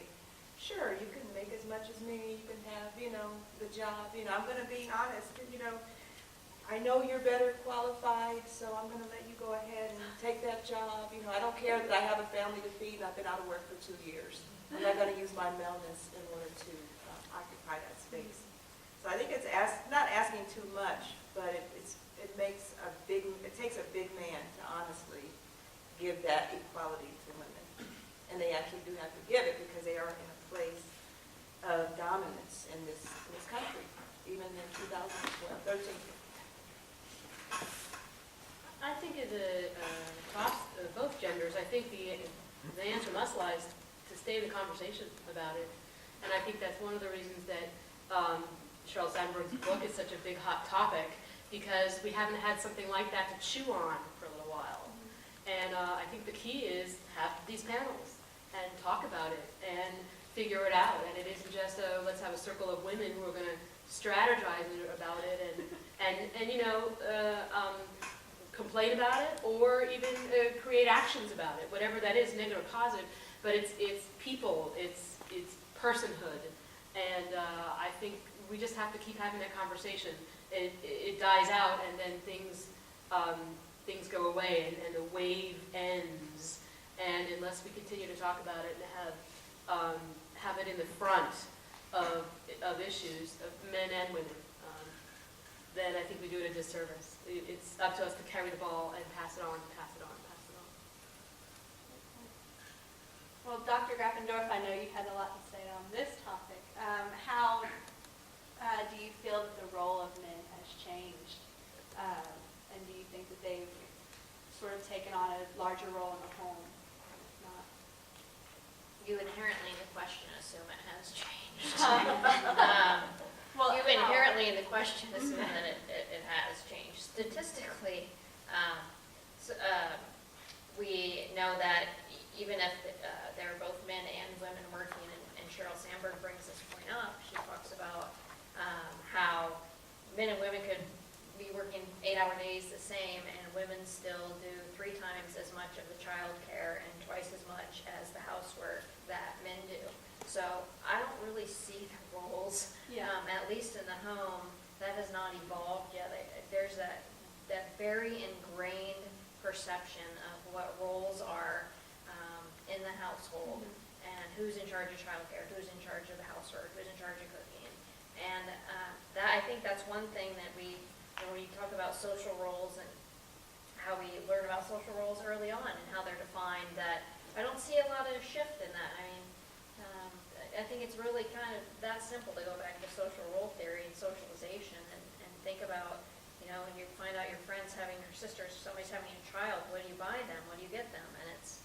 sure, you can make as much as me, you can have, the job, I'm going to be honest, I know you're better qualified, so I'm going to let you go ahead and take that job. I don't care that I have a family to feed and I've been out of work for 2 years. I'm not going to use my maleness in order to occupy that space. So I think it's not asking too much, but it takes a big man to honestly give that equality to women. And they actually do have to give it because they are in a place of dominance in this country, even in 2013. I think across both genders, I think the answer must lies to stay in the conversation about it. And I think that's one of the reasons that Sheryl Sandberg's book is such a big hot topic, because we haven't had something like that to chew on for a little while. And I think the key is have these panels and talk about it and figure it out. And it isn't just let's have a circle of women who are going to strategize about it and complain about it, or even create actions about it, whatever that is, negative or positive. But it's people, it's personhood, and I think we just have to keep having that conversation. It dies out, and then things go away, and the wave ends. And unless we continue to talk about it and have it in the front of issues of men and women, then I think we do it a disservice. It's up to us to carry the ball and pass it on, pass it on, pass it on. Well, Dr. Graffendorf, I know you had a lot to say on this topic. How do you feel that the role of men has changed? And do you think that they've sort of taken on a larger role in the home? If not, You inherently in the question assume it has changed. well, You inherently in the question assume that it has changed. Statistically, we know that even if there are both men and women working, and Sheryl Sandberg brings this point up, she talks about how men and women could be working 8-hour days the same, and women still do 3 times as much of the child care and twice as much as the housework that men do. So I don't really see the roles, at least in the home, that has not evolved yet. There's that very ingrained perception of what roles are in the household, and who's in charge of childcare, who's in charge of the housework, who's in charge of cooking. And I think that's one thing that when we talk about social roles and how we learn about social roles early on and how they're defined, that I don't see a lot of shift in that. I mean, I think it's really kind of that simple to go back to social role theory and socialization and think about, when you find out your friend's having, your sister's, somebody's having a child, what do you buy them? What do you get them? And it's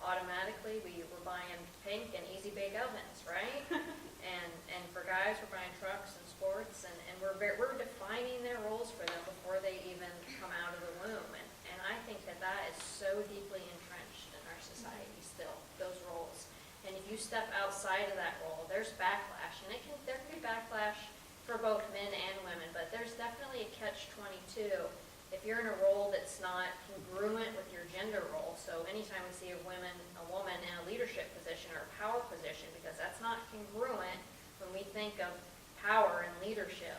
automatically, we're buying pink and easy bake ovens, right? and for guys, we're buying trucks and sports, and we're defining their roles for them before they even come out of the womb. And I think that is so deeply entrenched in our society still, those roles. And if you step outside of that role, there's backlash, and there can be backlash for both men and women, but there's definitely a catch-22 if you're in a role that's not congruent with your gender role. So anytime we see a woman in a leadership position or a power position, because that's not congruent when we think of power and leadership,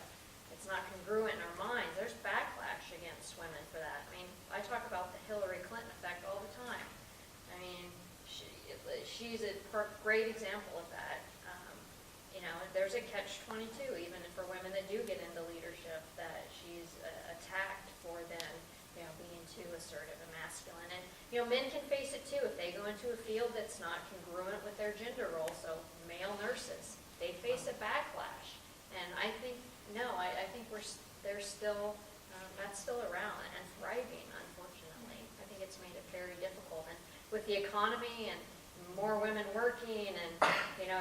it's not congruent in our minds. There's backlash against women for that. I mean, I talk about the Hillary Clinton effect all the time. I mean, she's a great example of that. You know, there's a catch-22 even for women that do get into leadership, that she's attacked for then, you know, being too assertive and masculine. And, you know, men can face it too if they go into a field that's not congruent with their gender role. So male nurses, they face a backlash. And I think, no, I think there's still, that's still around and thriving, unfortunately. I think it's made it very difficult. And with the economy and more women working and, you know,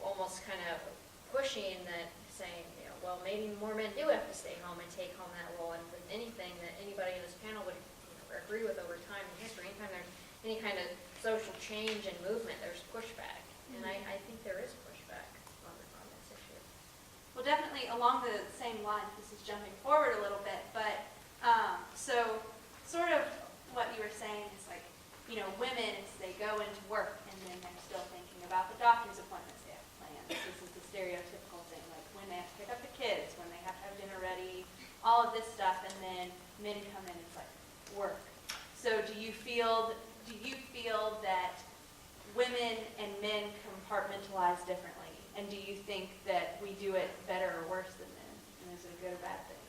almost kind of pushing that, saying, you know, well, maybe more men do have to stay home and take home that role. And if there's anything that anybody in this panel would agree with over time in history, anytime there's any kind of social change and movement, there's pushback. And I think there is pushback on this issue. Well, definitely along the same line, this is jumping forward a little bit, but so sort of what you were saying is like, you know, women, as they go into work and then they're still thinking about the doctor's appointments they have planned. This is the stereotypical thing, like when they have to pick up the kids, when they have to have dinner ready, all of this stuff, and then men come in, it's like work. So do you feel that women and men compartmentalize differently? And do you think that we do it better or worse than men? And is it a good or bad thing?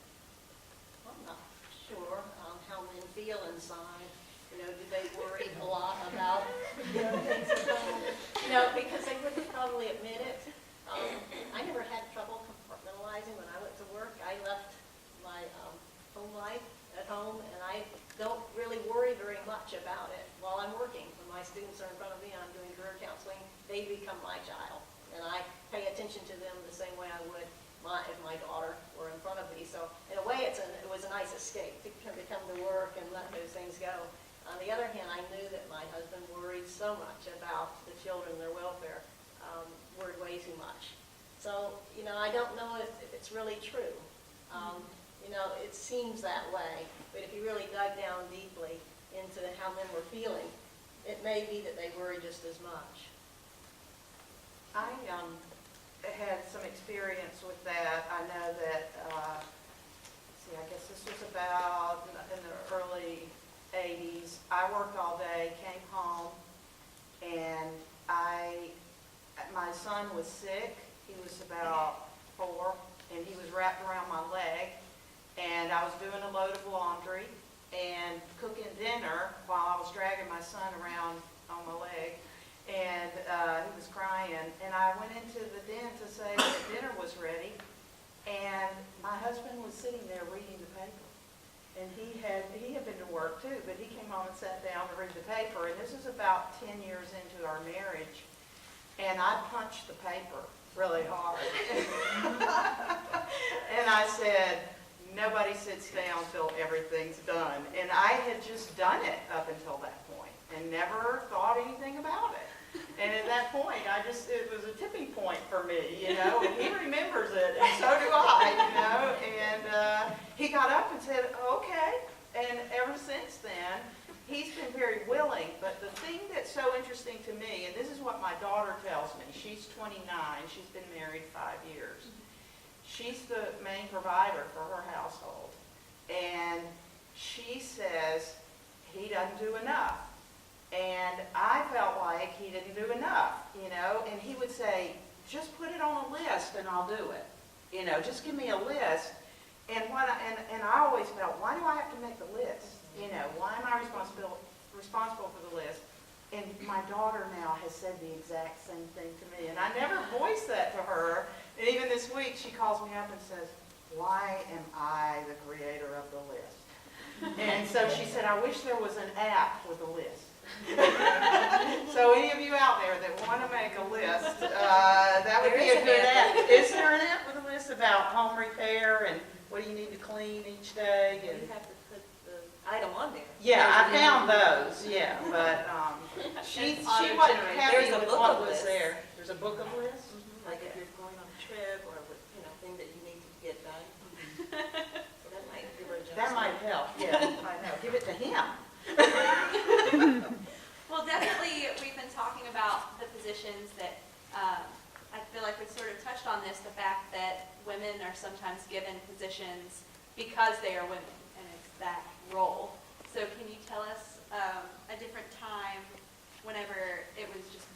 I'm not sure how men feel inside. You know, do they worry a lot about, you know, things at home? No, because they wouldn't probably admit it. I never had trouble compartmentalizing when I went to work. I left my home life at home, and I don't really worry very much about it while I'm working. When my students are in front of me and I'm doing career counseling, they become my child. And I pay attention to them the same way I would if my daughter were in front of me. So in a way, it was a nice escape to come to work and let those things go. On the other hand, I knew that my husband worried so much about the children, their welfare, worried way too much. So, you know, I don't know if it's really true. You know, it seems that way, but if you really dug down deeply into how men were feeling, it may be that they worry just as much. I had some experience with that. I know that, I guess this was about in the early 80s. I worked all day, came home, and my son was sick. He was about 4, and he was wrapped around my leg, and I was doing a load of laundry and cooking dinner while I was dragging my son around on my leg, and he was crying, and I went into the den to say that dinner was ready, and my husband was sitting there reading the paper. And he had been to work too, but he came home and sat down to read the paper, and this was about 10 years into our marriage, and I punched the paper really hard. And I said, nobody sits down till everything's done. And I had just done it up until that point and never thought anything about it. And at that point, it was a tipping point for me, you know, and he remembers it, and so do I, you know, and he got up and said, okay, and ever since then, he's been very willing, but the thing that's so interesting to me, and this is what my daughter tells me, she's 29, she's been married 5 years, she's the main provider for her household, and she says he doesn't do enough. And I felt like he didn't do enough, you know, and he would say, just put it on a list and I'll do it. You know, just give me a list. And I always felt, why do I have to make the list? You know, why am I responsible for the list? And my daughter now has said the exact same thing to me. And I never voiced that to her. And even this week, she calls me up and says, why am I the creator of the list? And so she said, I wish there was an app with a list. So any of you out there that want to make a list, that would be a good app. Is there an app with a list about home repair and what do you need to clean each day? And You have to put the item on there. yeah, I found those, yeah, but she wasn't happy There's a with book what of was lists. there. There's a book of lists? Like if you're going on a trip or with, you know, thing that you need to get done. So that might give her a jump. That might help, yeah, I know. Give it to him. Well, definitely, we've been talking about the positions that, I feel like we sort of touched on this, the fact that women are sometimes given positions because they are women, and it's that role. So can you tell us a different time whenever it was just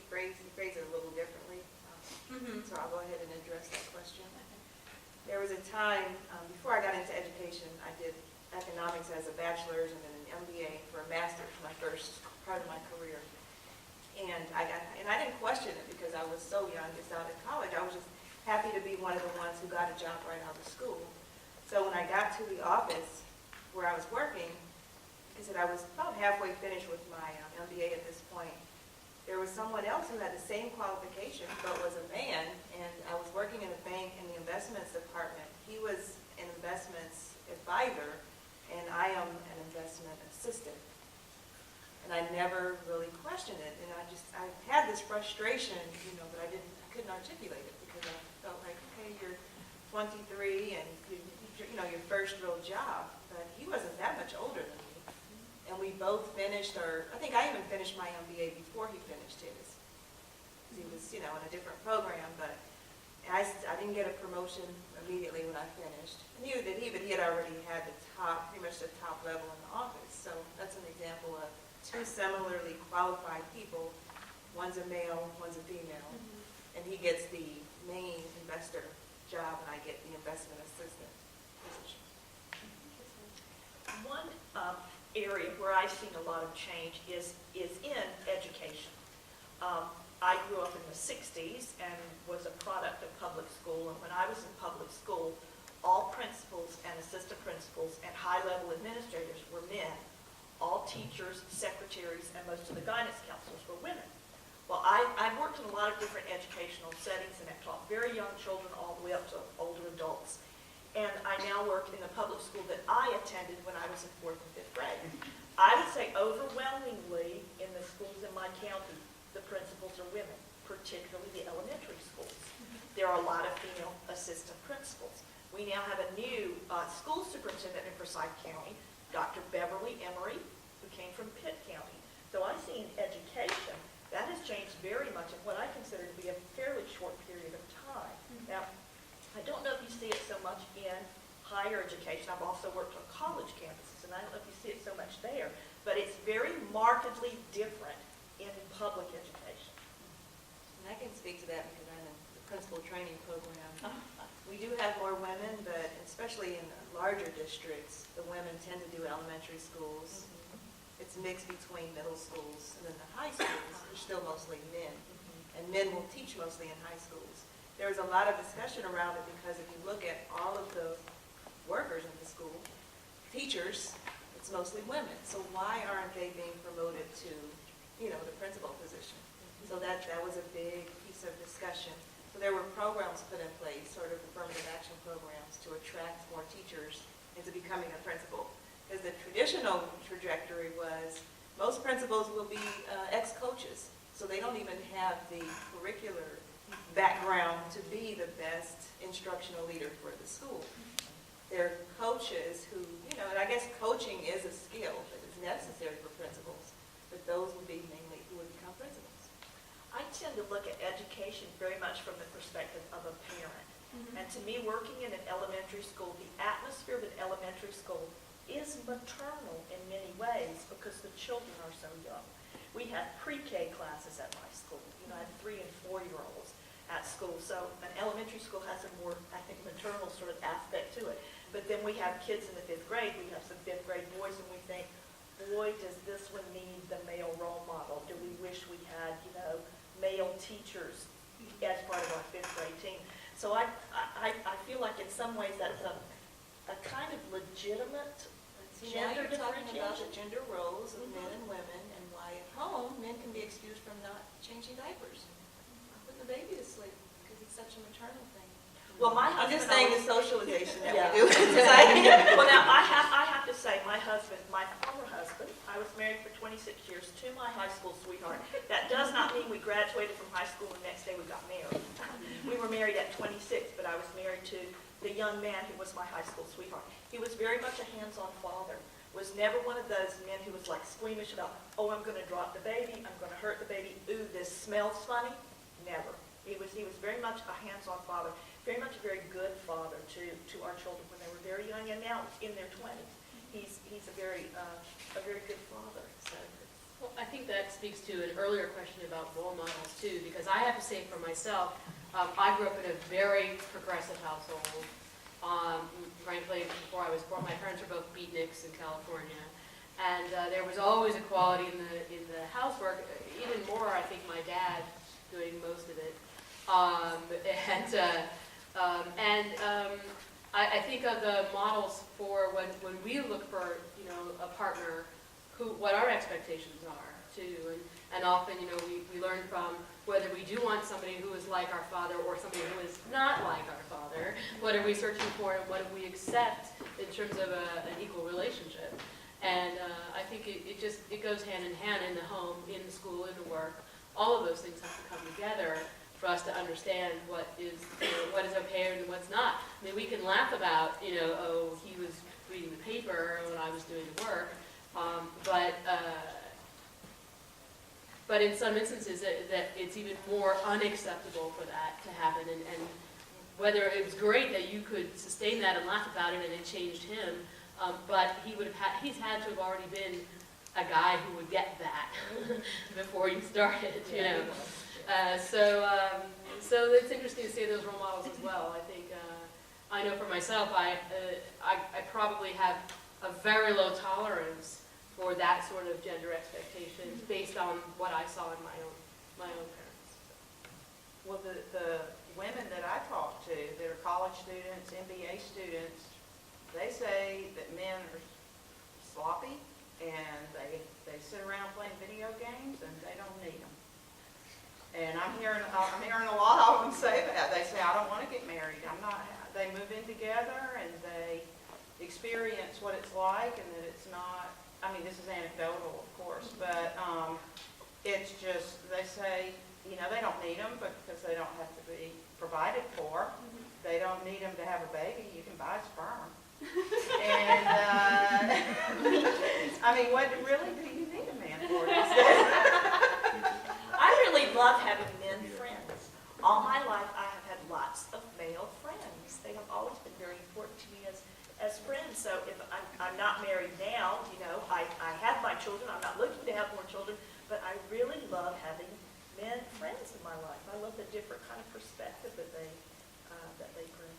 phrase it a little differently. Mhm. So I'll go ahead and address that question. There was a time, before I got into education, I did economics as a bachelor's and then an MBA for a master's, my first part of my career. And I didn't question it because I was so young, just out of college. I was just happy to be one of the ones who got a job right out of school. So when I got to the office where I was working, I said I was about halfway finished with my MBA at this point. There was someone else who had the same qualification, but was a man, and I was working in a bank in the investments department. He was an investments advisor, and I am an investment assistant. And I never really questioned it, and I had this frustration, but I couldn't articulate it because I felt like, okay, you're 23 and your first real job, but he wasn't that much older than me. And we both finished I think I even finished my MBA before he finished his. He was, in a different program, but I didn't get a promotion immediately when I finished. I knew that but he had already had pretty much the top level in the office. So that's an example of two similarly qualified people. One's a male, one's a female. And he gets the main investor job, and I get the investment assistant position. One area where I've seen a lot of change is in education. I grew up in the 60s and was a product of public school, and when I was in public school, all principals and assistant principals and high-level administrators were men. All teachers, secretaries, and most of the guidance counselors were women. Well, I've worked in a lot of different educational settings, and I've taught very young children all the way up to older adults. And I now work in the public school that I attended when I was in 4th and 5th grade. I would say overwhelmingly in the schools in my county, the principals are women, particularly the elementary schools. There are a lot of female assistant principals. We now have a new school superintendent in Forsyth County, Dr. Beverly Emery, who came from Pitt County. So I see in education, that has changed very much in what I consider to be a fairly short period of time. Now, I don't know if you see it so much in higher education. I've also worked on college campuses, and I don't know if you see it so much there, but it's very markedly different in public education. And I can speak to that because I'm in the principal training program. We do have more women, but especially in the larger districts, the women tend to do elementary schools. It's mixed between middle schools, and then the high schools are still mostly men. And men will teach mostly in high schools. There's a lot of discussion around it because if you look at all of the workers in the school, teachers, it's mostly women. So why aren't they being promoted to, the principal position? So that was a big piece of discussion. So there were programs put in place, sort of affirmative action programs, to attract more teachers into becoming a principal. Because the traditional trajectory was most principals will be ex-coaches, so they don't even have the curricular background to be the best instructional leader for the school. They're coaches who, and I guess coaching is a skill that is necessary for principals, but those would be mainly who would become principals. I tend to look at education very much from the perspective of a parent. And to me, working in an elementary school, the atmosphere of an elementary school is maternal in many ways because the children are so young. We have pre-K classes at my school. I have 3- and 4-year-olds at school. So an elementary school has a more, I think, maternal sort of aspect to it. But then we have kids in the 5th grade. We have some 5th grade boys, and we think, boy, does this one need the male role model. Do we wish we had, male teachers as part of our 5th grade team? So I feel like in some ways that's a kind of legitimate Now gender you're talking about the differentiation. gender roles of men and women, and why at home men can be excused from not changing diapers, putting the baby to sleep, because it's such a maternal thing. Well, my I'm husband just saying the always- socialization that Yeah. we do. Well, now, I have to say, my husband, my former husband, I was married for 26 years to my high school sweetheart. That does not mean we graduated from high school and the next day we got married. We were married at 26, but I was married to the young man who was my high school sweetheart. He was very much a hands-on father, was never one of those men who was like squeamish about, oh, I'm going to drop the baby, I'm going to hurt the baby, ooh, this smells funny. Never. He was very much a hands-on father, very much a very good father to our children when they were very young, and now in their 20s. He's a very good father. So Well, I think that speaks to an earlier question about role models too, because I have to say for myself, I grew up in a very progressive household. Frankly, before I was born, my parents were both beatniks in California, and there was always equality in the housework. Even more, I think my dad doing most of it, I think of the models for when we look for a partner, what our expectations are too, and often we learn from whether we do want somebody who is like our father or somebody who is not like our father. What are we searching for, and what do we accept in terms of an equal relationship? And I think it goes hand in hand in the home, in the school, in the work. All of those things have to come together for us to understand what is okay and what's not. I mean, we can laugh about, oh, he was reading the paper when I was doing the work, but in some instances that it's even more unacceptable for that to happen. And whether it was great that you could sustain that and laugh about it and it changed him, but he's had to have already been a guy who would get that before you started, So it's interesting to see those role models as well. I think, I know for myself, I probably have a very low tolerance for that sort of gender expectation based on what I saw in my own parents. Well, the women that I talk to that are college students, MBA students, they say that men are sloppy and they sit around playing video games and they don't need them. And I'm hearing a lot of them say that. They say, I don't want to get married. They move in together and they experience what it's like, and that it's not, this is anecdotal, of course, but it's just, they say, they don't need them because they don't have to be provided for. They don't need them to have a baby. You can buy sperm. And, what really do you need a man for? I really love having men friends. All my life, I have had lots of male friends. They have always been very important to me as friends. So if I'm not married now, I have my children. I'm not looking to have more children, but I really love having men friends in my life. I love the different kind of perspective that they bring.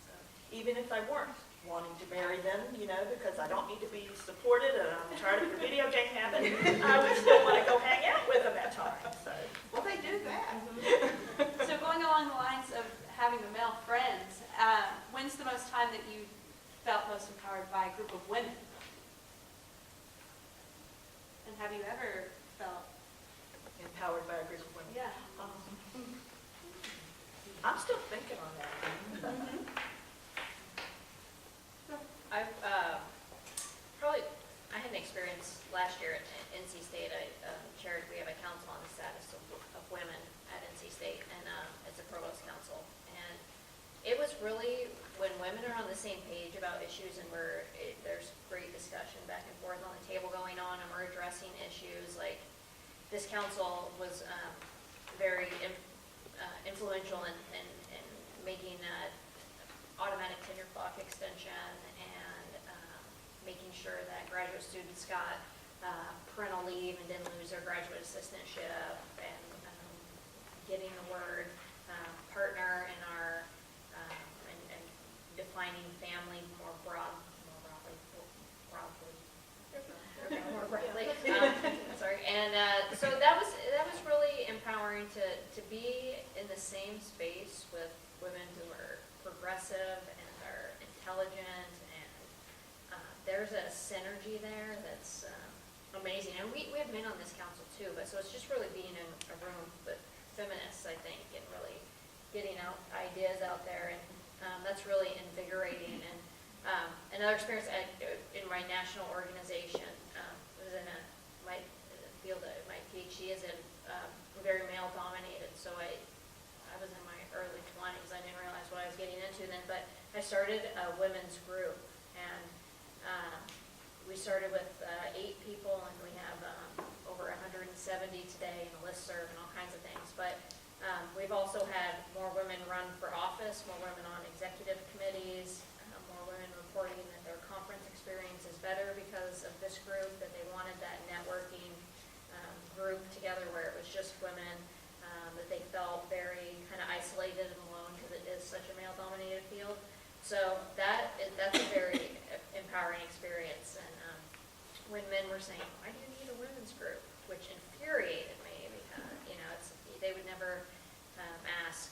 So, even if I weren't wanting to marry them, because I don't need to be supported and I'm tired of the video game habit, I would still want to go hang out with them at times. So. Well, they do that. So going along the lines of having the male friends, when's the most time that you felt most empowered by a group of women? And have you ever felt Empowered by a group of women. Yeah. I'm still thinking on that. I had an experience last year at NC State. I chaired, we have a council on the status of women at NC State, and it's a provost council. And it was really when women are on the same page about issues and there's great discussion back and forth on the table going on, and we're addressing issues like this council was very influential in making automatic tenure clock extension and making sure that graduate students got parental leave and didn't lose their graduate assistantship, and getting the word partner in our and defining family more broadly. Sorry, and so that was really empowering to be in the same space with women who are progressive and are intelligent, and there's a synergy there that's amazing. And we have men on this council too, but so it's just really being in a room with feminists, I think, and really getting ideas out there, and that's really invigorating. And another experience in my national organization was in my field. My PhD is in very male dominated, so I was in my early 20s. I didn't realize what I was getting into then, but I started a women's group, and we started with 8 people, and we have over 170 today, and a listserv and all kinds of things. But we've also had more women run for office, more women on executive committees, more women reporting that their conference experience is better because of this group, that they wanted that networking. So that's a very empowering experience. And when men were saying, "Why do you need a women's group?" which infuriated me because they would never ask.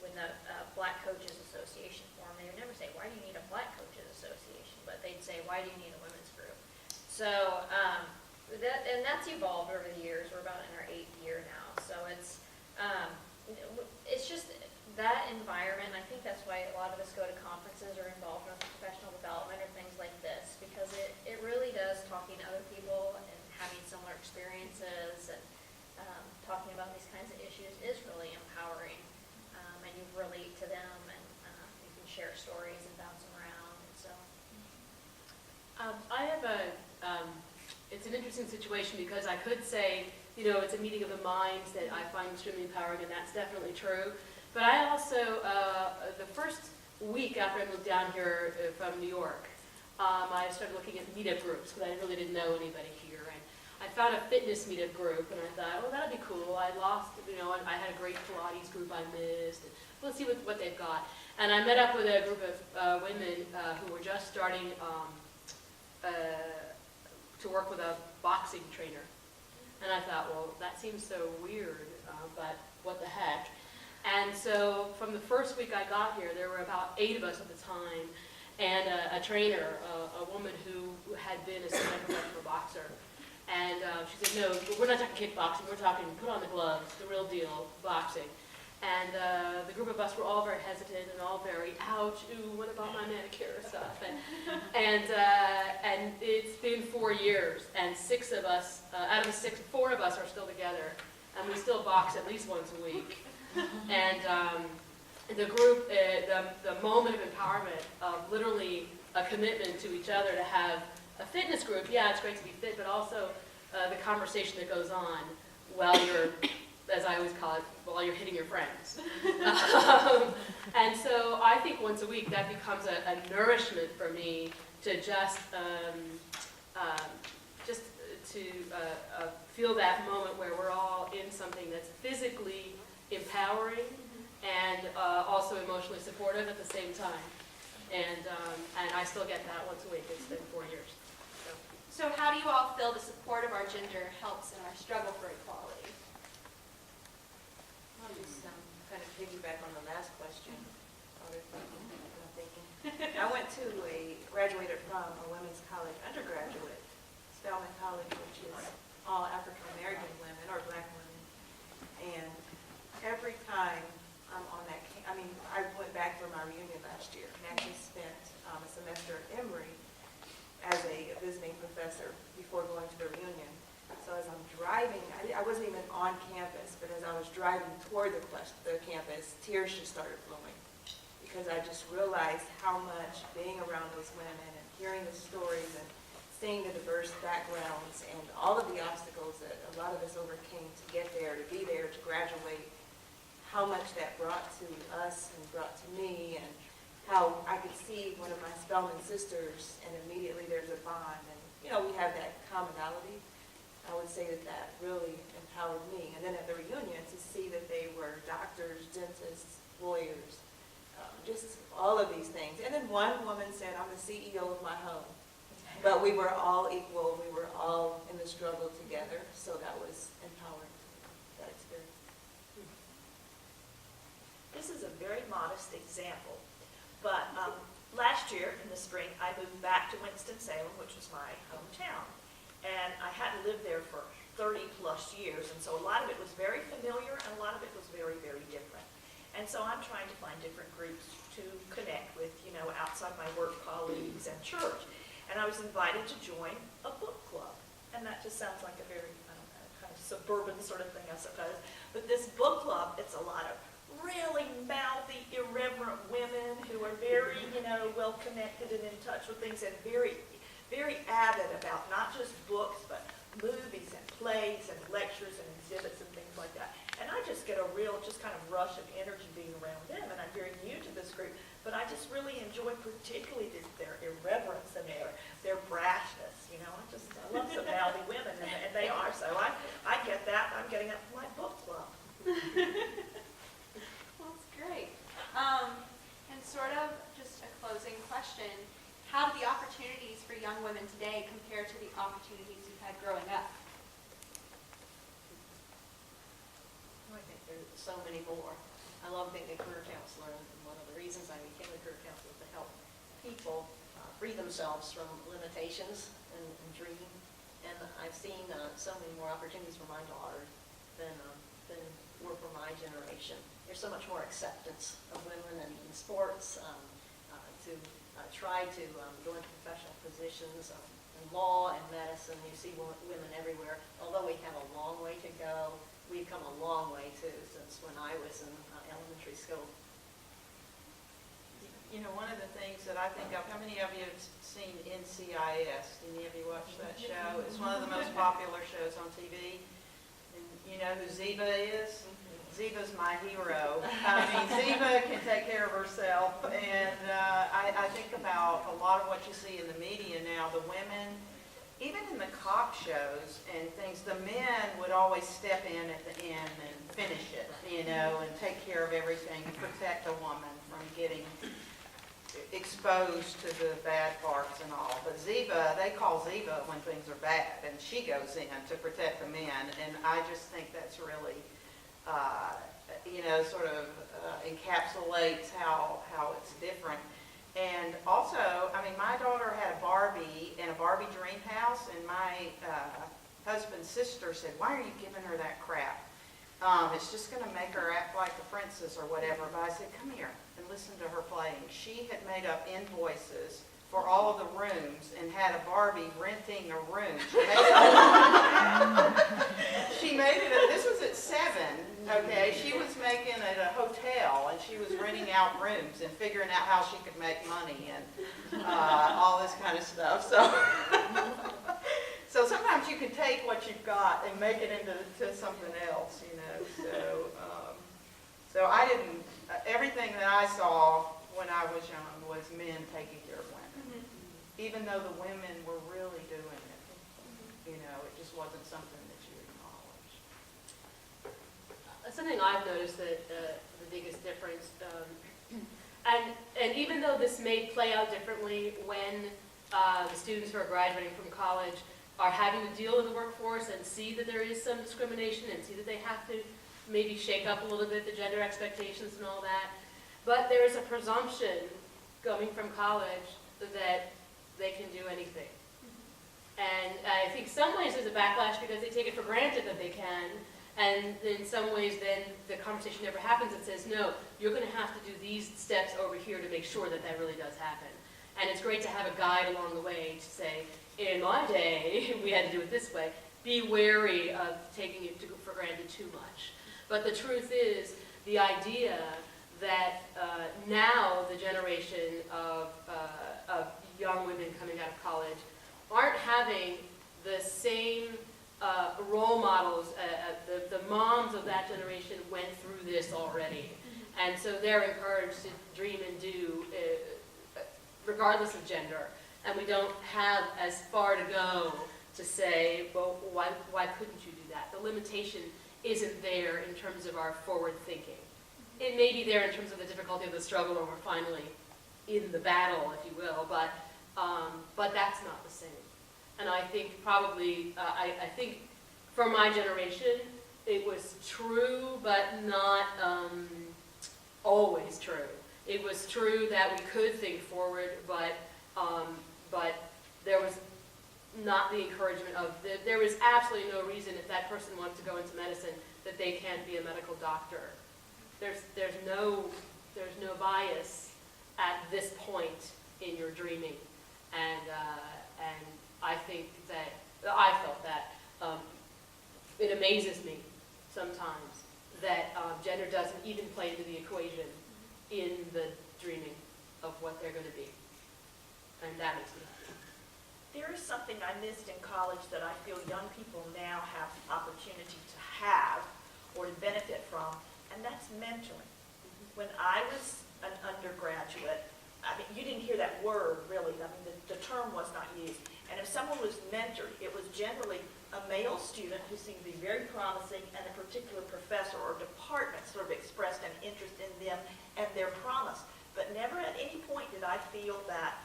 When the Black Coaches Association formed, they would never say, "Why do you need a Black Coaches Association?" But they'd say, "Why do you need a women's group?" So that's evolved over the years. We're about in our 8th year now. So it's just that environment. I think that's why a lot of us go to conferences or involved in professional development or things like this, because it really does, talking to other people and having similar experiences and talking about these kinds of issues is really empowering. And you relate to them, and you can share stories and bounce them around. And so, I have it's an interesting situation because I could say, it's a meeting of the minds that I find extremely empowering, and that's definitely true. But I also, the first week after I moved down here from New York, I started looking at meetup groups because I really didn't know anybody here. And I found a fitness meetup group, and I thought, well, that'd be cool. I had a great Pilates group I missed. And let's see what they've got. And I met up with a group of women who were just starting to work with a boxing trainer. And I thought, well, that seems so weird, but what the heck. And so from the first week I got here, there were about 8 of us at the time, and a trainer, a woman who had been a semi-professional boxer. And she said, no, we're not talking kickboxing, we're talking put on the gloves, the real deal, boxing. And the group of us were all very hesitant and all very, ouch, ooh, what about my manicure stuff? And it's been 4 years, and 6 of us, out of the 6, 4 of us are still together, and we still box at least once a week. And the group, the moment of empowerment of literally a commitment to each other to have a fitness group, yeah, it's great to be fit, but also the conversation that goes on while you're, as I always call it, while you're hitting your friends. And so I think once a week that becomes a nourishment for me to just to feel that moment where we're all in something that's physically empowering and also emotionally supportive at the same time. And I still get that once a week. It's been 4 years. So how do you all feel the support of our gender helps in our struggle for equality? I'll just kind of piggyback on the last question. I graduated from a women's college undergraduate, Spelman College, which is all African American women or Black women. And every time I'm on that, I went back for my reunion last year and actually spent a semester at Emory as a visiting professor before going to the reunion. So as I'm driving, I wasn't even on campus, but as I was driving toward the campus, tears just started flowing because I just realized how much being around those women and hearing the stories and seeing the diverse backgrounds and all of the obstacles that a lot of us overcame to get there, to be there, to graduate, how much that brought to us and brought to me, and how I could see one of my Spelman sisters and immediately there's a bond, and we have that commonality. I would say that really empowered me. And then at the reunion to see that they were doctors, dentists, lawyers, just all of these things. And then one woman said, I'm the CEO of my home. But we were all equal. We were all in the struggle together. So that was empowering, that experience. This is a very modest example, but last year in the spring, I moved back to Winston-Salem, which was my hometown. And I hadn't lived there for 30 plus years, and so a lot of it was very familiar and a lot of it was very, very different. And so I'm trying to find different groups to connect with, outside my work colleagues and church. And I was invited to join a book club. And that just sounds like a very, kind of suburban sort of thing, I suppose. But this book club, it's a lot of really mouthy, irreverent women who are very, well connected and in touch with things and very, very avid about not just books, but movies and plays and lectures and exhibits and things like that. And I just get a real, just kind of rush of energy being around them. And I'm very new to this group, but I just really enjoy particularly their irreverence and their brashness. I love some mouthy women, and they are. So I get that. I'm getting up for my book club. Well, that's great. And sort of women today compared to the opportunities you had growing up? I think there's so many more. I love being a career counselor, and one of the reasons I became a career counselor is to help people free themselves from limitations and dream. And I've seen so many more opportunities for my daughter than were for my generation. There's so much more acceptance of women in sports, to try to go into professional positions in law and medicine. You see women everywhere. Although we have a long way to go, we've come a long way too since when I was in elementary school. You know, one of the things that I think of, how many of you have seen NCIS? Did any of you watch that show? It's one of the most popular shows on TV. And you know who Ziva is? Ziva's my hero. I mean, Ziva can take care of herself. And I think about a lot of what you see in the media now, the women, even in the cop shows and things, the men would always step in at the end and finish it, you know, and take care of everything and protect a woman from getting exposed to the bad parts and all. But Ziva, they call Ziva when things are bad, and she goes in to protect the men. And I just think that's really, you know, sort of encapsulates how it's different. And also, I mean, my daughter had a Barbie in a Barbie dream house, and my husband's sister said, "Why are you giving her that crap? It's just going to make her act like a princess or whatever." But I said, "Come here and listen to her playing." She had made up invoices for all of the rooms and had a Barbie renting a room. She made it, this was at 7, okay? She was making it a hotel, and she was renting out rooms and figuring out how she could make money and all this kind of stuff. So sometimes you can take what you've got and make it into something else, you know. So I didn't, everything that I saw when I was young was men taking care of women. Even though the women were really doing it, you know, it just wasn't something that you acknowledged. Something I've noticed that the biggest difference, and even though this may play out differently when the students who are graduating from college are having to deal with the workforce and see that there is some discrimination and see that they have to maybe shake up a little bit the gender expectations and all that, but there is a presumption coming from college that they can do anything. And I think some ways there's a backlash because they take it for granted that they can, and in some ways then the conversation never happens. It says, no, you're going to have to do these steps over here to make sure that that really does happen. And it's great to have a guide along the way to say, in my day, we had to do it this way. Be wary of taking it for granted too much. But the truth is, the idea that now the generation of young women coming out of college aren't having the same role models. The moms of that generation went through this already. And so they're encouraged to dream and do regardless of gender. And we don't have as far to go to say, well, why couldn't you do that? The limitation isn't there in terms of our forward thinking. It may be there in terms of the difficulty of the struggle when we're finally in the battle, if you will, but that's not the same. And I think probably, I think for my generation, it was true, but not always true. It was true that we could think forward, but there was not the encouragement of, there was absolutely no reason if that person wants to go into medicine that they can't be a medical doctor. There's no bias at this point in your dreaming, and I think that I felt that it amazes me sometimes that gender doesn't even play into the equation in the dreaming of what they're going to be, and that makes me happy. There is something I missed in college that I feel young people now have the opportunity to have or to benefit from, and that's mentoring. When I was an undergraduate, I mean, you didn't hear that word really. I mean, the term was not used. And if someone was mentored, it was generally a male student who seemed to be very promising, and a particular professor or department sort of expressed an interest in them and their promise. But never at any point did I feel that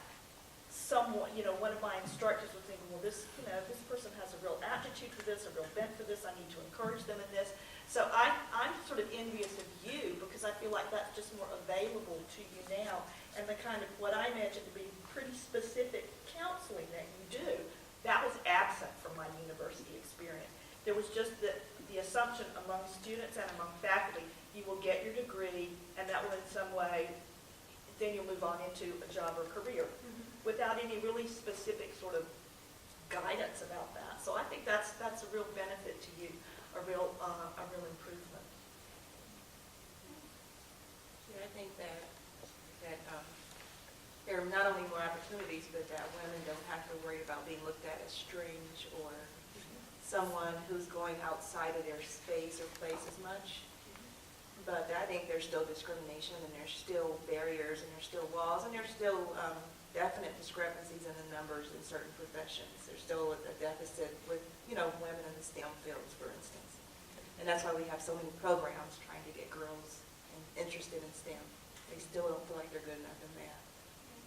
someone, one of my instructors was thinking, well, this person has a real aptitude for this, a real bent for this, I need to encourage them in this. So I'm sort of envious of you because I feel like that's just more available to you now. And the kind of what I imagine to be pretty specific counseling that you do, that was absent from my university experience. There was just the assumption among students and among faculty, you will get your degree and that will in some way, then you'll move on into a job or career without any really specific sort of guidance about that. So I think that's a real benefit to you, a real improvement. Yeah, I think that there are not only more opportunities, but that women don't have to worry about being looked at as strange or someone who's going outside of their space or place as much. But I think there's still discrimination, and there's still barriers, and there's still walls, and there's still definite discrepancies in the numbers in certain professions. There's still a deficit with, women in the STEM fields, for instance. And that's why we have so many programs trying to get girls interested in STEM. They still don't feel like they're good enough in math.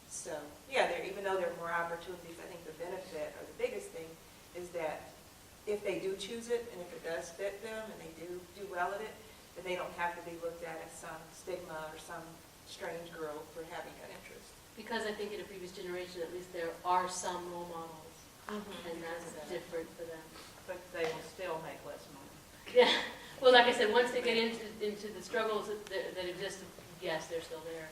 So, yeah, even though there are more opportunities, I think the benefit, or the biggest thing, is that if they do choose it, and if it does fit them, and they do well at it, then they don't have to be looked at as some stigma or some strange girl for having that interest. Because I think in a previous generation, at least there are some role models, and that's different for them. But they will still make less money. Yeah, well, like I said, once they get into the struggles that exist, yes, they're still there.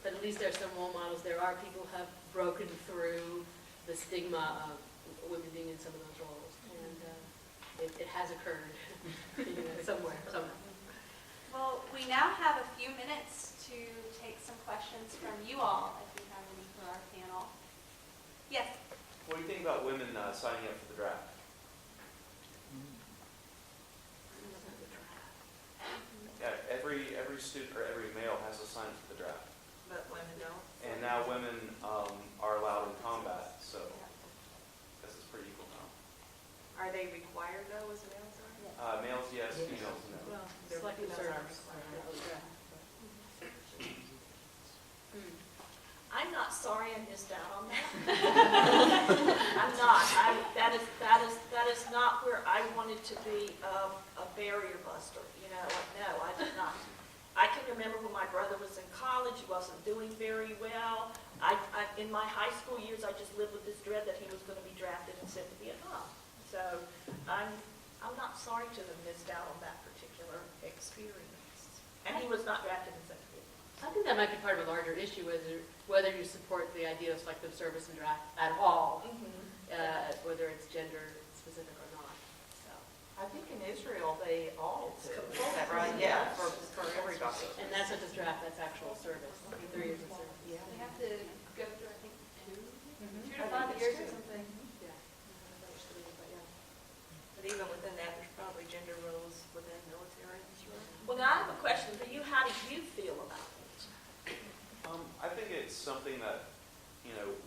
But at least there are some role models. There are people who have broken through the stigma of women being in some of those roles, and it has occurred somewhere. Well, we now have a few minutes to take some questions from you all, if you have any for our panel. Yes? What do you think about women signing up for the draft? Yeah, every student or every male has to sign up for the draft. But women don't. And now women are allowed in combat, so I guess it's pretty equal now. Are they required though, as males are? Males, yes, females, no. Well, They're selective females are service. required. I'm not sorry I missed out on that. I'm not. That is not where I wanted to be a barrier buster. No, I did not. I can remember when my brother was in college, he wasn't doing very well. In my high school years, I just lived with this dread that he was going to be drafted and sent to Vietnam. So I'm not sorry to have missed out on that particular experience. And he was not drafted and sent to Vietnam. I think that might be part of a larger issue, whether you support the idea of selective service and draft at all, whether it's gender specific or not. So, I think in Israel, they all do. Is that right? Yeah, for everybody. and that's not just draft, that's actual service, 3 years of service. Yeah. We have to go through, I think, 2 Mm-hmm. to 5 years or something. Yeah. But even within that, there's probably gender roles within military. Well, now I have a question for you. How do you feel about it? I think it's something that,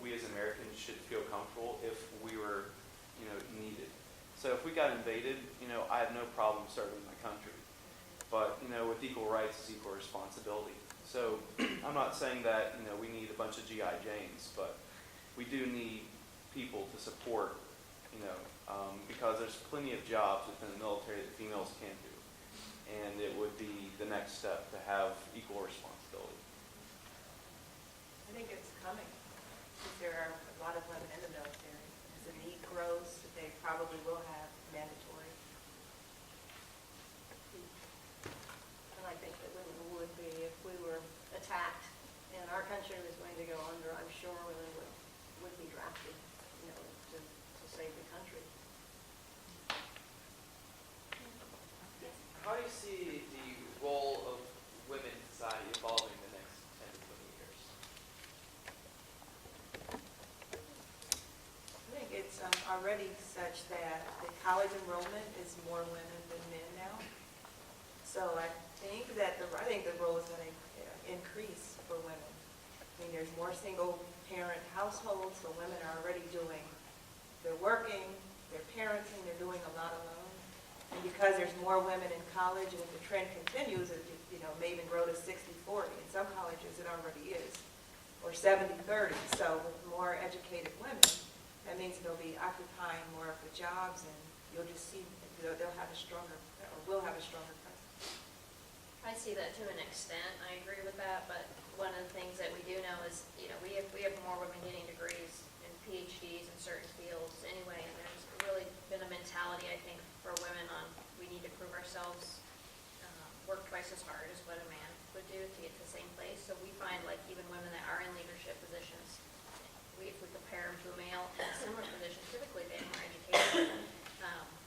we as Americans should feel comfortable if we were, needed. So if we got invaded, I have no problem serving my country. But, with equal rights is equal responsibility. So I'm not saying that, we need a bunch of GI Janes, but we do need people to support, because there's plenty of jobs within the military that females can't do. And it would be the next step to have equal responsibility. I think it's coming, because there are a lot of women in the military. As the need grows, they probably will have mandatory. And I think that women would be, if we were attacked and our country was going to go under, I'm sure women would be drafted, to save the country. How do you see the role of women in society evolving in the next 10 to 20 years? I think it's already such that the college enrollment is more women than men now. So I think the role is going to increase for women. I mean, there's more single-parent households, so women are already they're working, they're parenting, they're doing a lot alone. And because there's more women in college, and if the trend continues, it may even grow to 60-40. In some colleges, it already is. or 70-30. So with more educated women, that means they'll be occupying more of the jobs, and you'll just see they'll have a stronger, or will have a stronger presence. I see that to an extent, I agree with that, but one of the things that we do know is, we have more women getting degrees and PhDs in certain fields anyway, and there's really been a mentality, I think, for women on, we need to prove ourselves, work twice as hard as what a man would do to get to the same place. So we find, like, even women that are in leadership positions, if we compare them to a male in a similar position, typically they have more education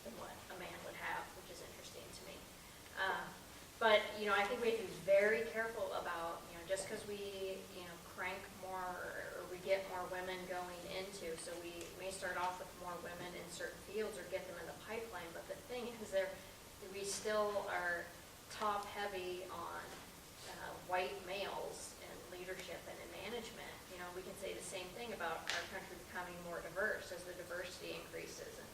than what a man would have, which is interesting to me. But, I think we have to be very careful about, just because we, crank more or we get more women going into, so we may start off with more women in certain fields or get them in the pipeline, but the thing is we still are top heavy on white males in leadership and in management. We can say the same thing about our country becoming more diverse as the diversity increases and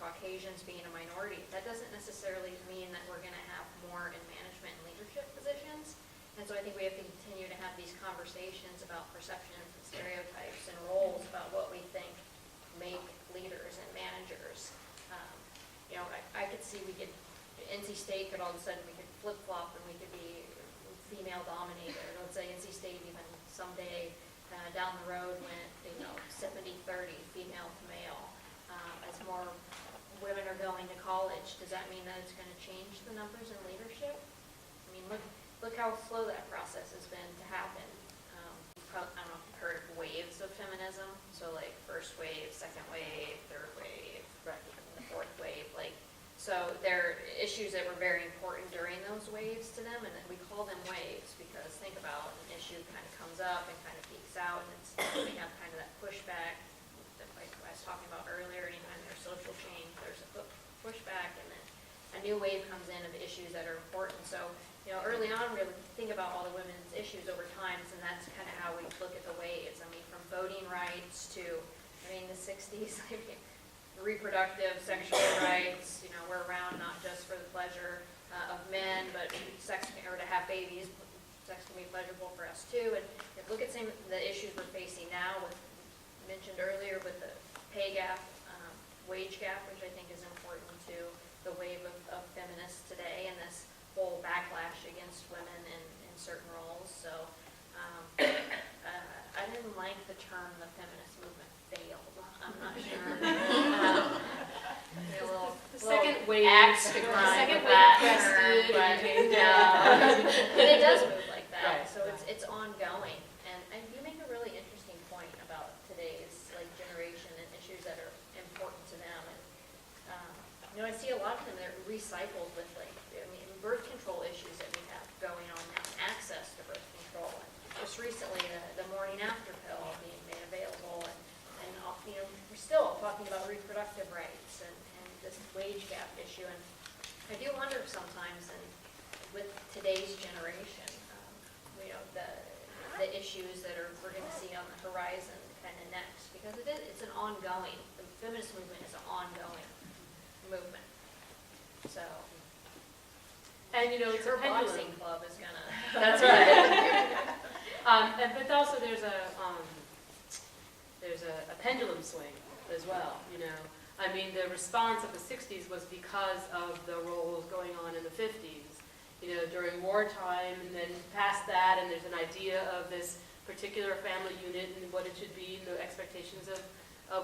Caucasians being a minority. That doesn't necessarily mean that we're going to have more in management and leadership positions. And so I think we have to continue to have these conversations about perceptions and stereotypes and roles about what we think make leaders and managers. I could see NC State could all of a sudden, we could flip-flop and we could be female dominated. Let's say NC State even someday down the road went, 70-30 female to male. As more women are going to college, does that mean that it's going to change the numbers in leadership? I mean, look how slow that process has been to happen. I don't know if you've heard of waves of feminism. So like first wave, second wave, third wave, and the fourth wave. So there are issues that were very important during those waves to them, and then we call them waves because think about an issue kind of comes up and kind of peaks out, and we have kind of that pushback that like I was talking about earlier. Anytime there's social change, there's a pushback, and then a new wave comes in of issues that are important. So early on, we would think about all the women's issues over time, and that's kind of how we look at the waves. I mean, from voting rights to, the 60s, reproductive, sexual rights, we're around not just for the pleasure of men, but or to have babies. Sex can be pleasurable for us too. And look at some of the issues we're facing now with, mentioned earlier, with the pay gap, wage gap, which I think is important to the wave of feminists today, and this whole backlash against women in certain roles. So I didn't like the term the feminist movement failed. I'm not sure. The second wave, axe to grind the second with wave that crested, term, but and came no. down. But it does move like that, Right, so it's ongoing. And you make a really interesting point about today's generation and issues that are important to them. And I see a lot of them that are recycled with birth control issues that we have going on now, access to birth control. And just recently, the morning after pill being made available, and we're still talking about reproductive rights and this wage gap issue. And I do wonder sometimes, and with today's generation, the issues that we're going to see on the horizon kind of next, because it's an ongoing, the feminist movement is an ongoing movement. So, And it's her a pendulum. boxing club is gonna. That's right. But also there's a pendulum swing as well. The response of the 60s was because of the roles going on in the 50s. During wartime, and then past that, and there's an idea of this particular family unit and what it should be, and the expectations of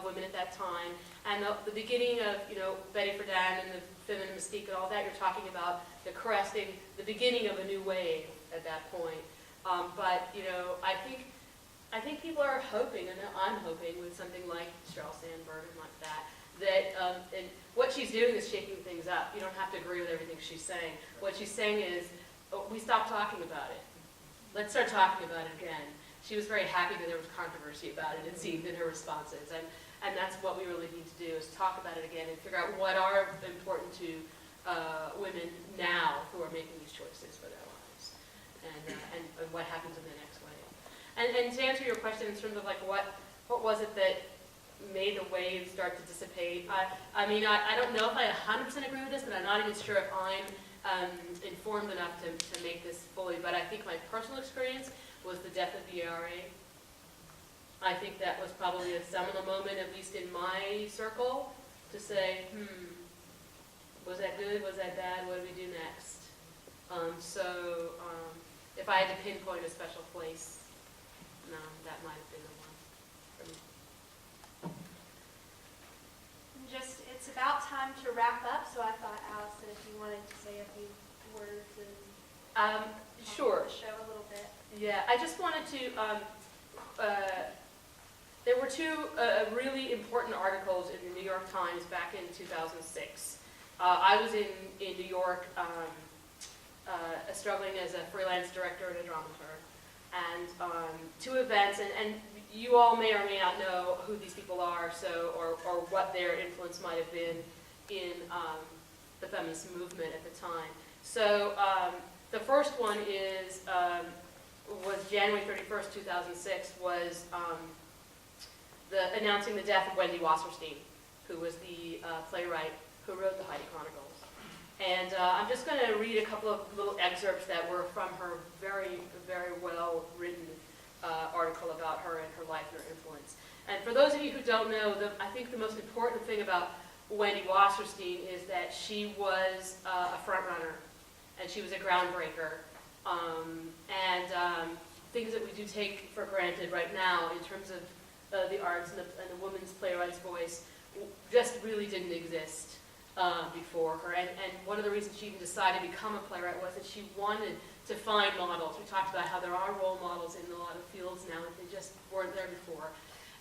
women at that time. And the beginning of, Betty Friedan and the feminine mystique and all that, you're talking about the beginning of a new wave at that point. But I think people are hoping, and I'm hoping with something like Sheryl Sandberg and like that and what she's doing is shaking things up. You don't have to agree with everything she's saying. What she's saying is, we stopped talking about it. Let's start talking about it again. She was very happy that there was controversy about it, it seemed, in her responses. And that's what we really need to do, is talk about it again and figure out what are important to women now who are making these choices for their lives, and what happens in the next wave. And to answer your question in terms of what was it that made the wave start to dissipate, I don't know if I 100% agree with this, and I'm not even sure if I'm informed enough to make this fully, but I think my personal experience was the death of the ERA I think that was probably a seminal moment, at least in my circle, to say, was that good, was that bad, what do we do next? If I had to pinpoint a special place, no, that might have been the one for me. It's about time to wrap up, so I thought, Allison, if you wanted to say a few words and Sure. the show a little bit. Yeah, I just wanted to, there were two really important articles in the New York Times back in 2006. I was in New York struggling as a freelance director and a dramaturg, and two events, and you all may or may not know who these people are, or what their influence might have been in the feminist movement at the time. So the first one was January 31st, 2006, was announcing the death of Wendy Wasserstein, who was the playwright who wrote the Heidi Chronicles. And I'm just going to read a couple of little excerpts that were from her very, very well-written article about her and her life and her influence. And for those of you who don't know, I think the most important thing about Wendy Wasserstein is that she was a front runner, and she was a groundbreaker. Things that we do take for granted right now in terms of the arts and the woman's playwright's voice just really didn't exist before her. And one of the reasons she even decided to become a playwright was that she wanted to find models. We talked about how there are role models in a lot of fields now, and they just weren't there before.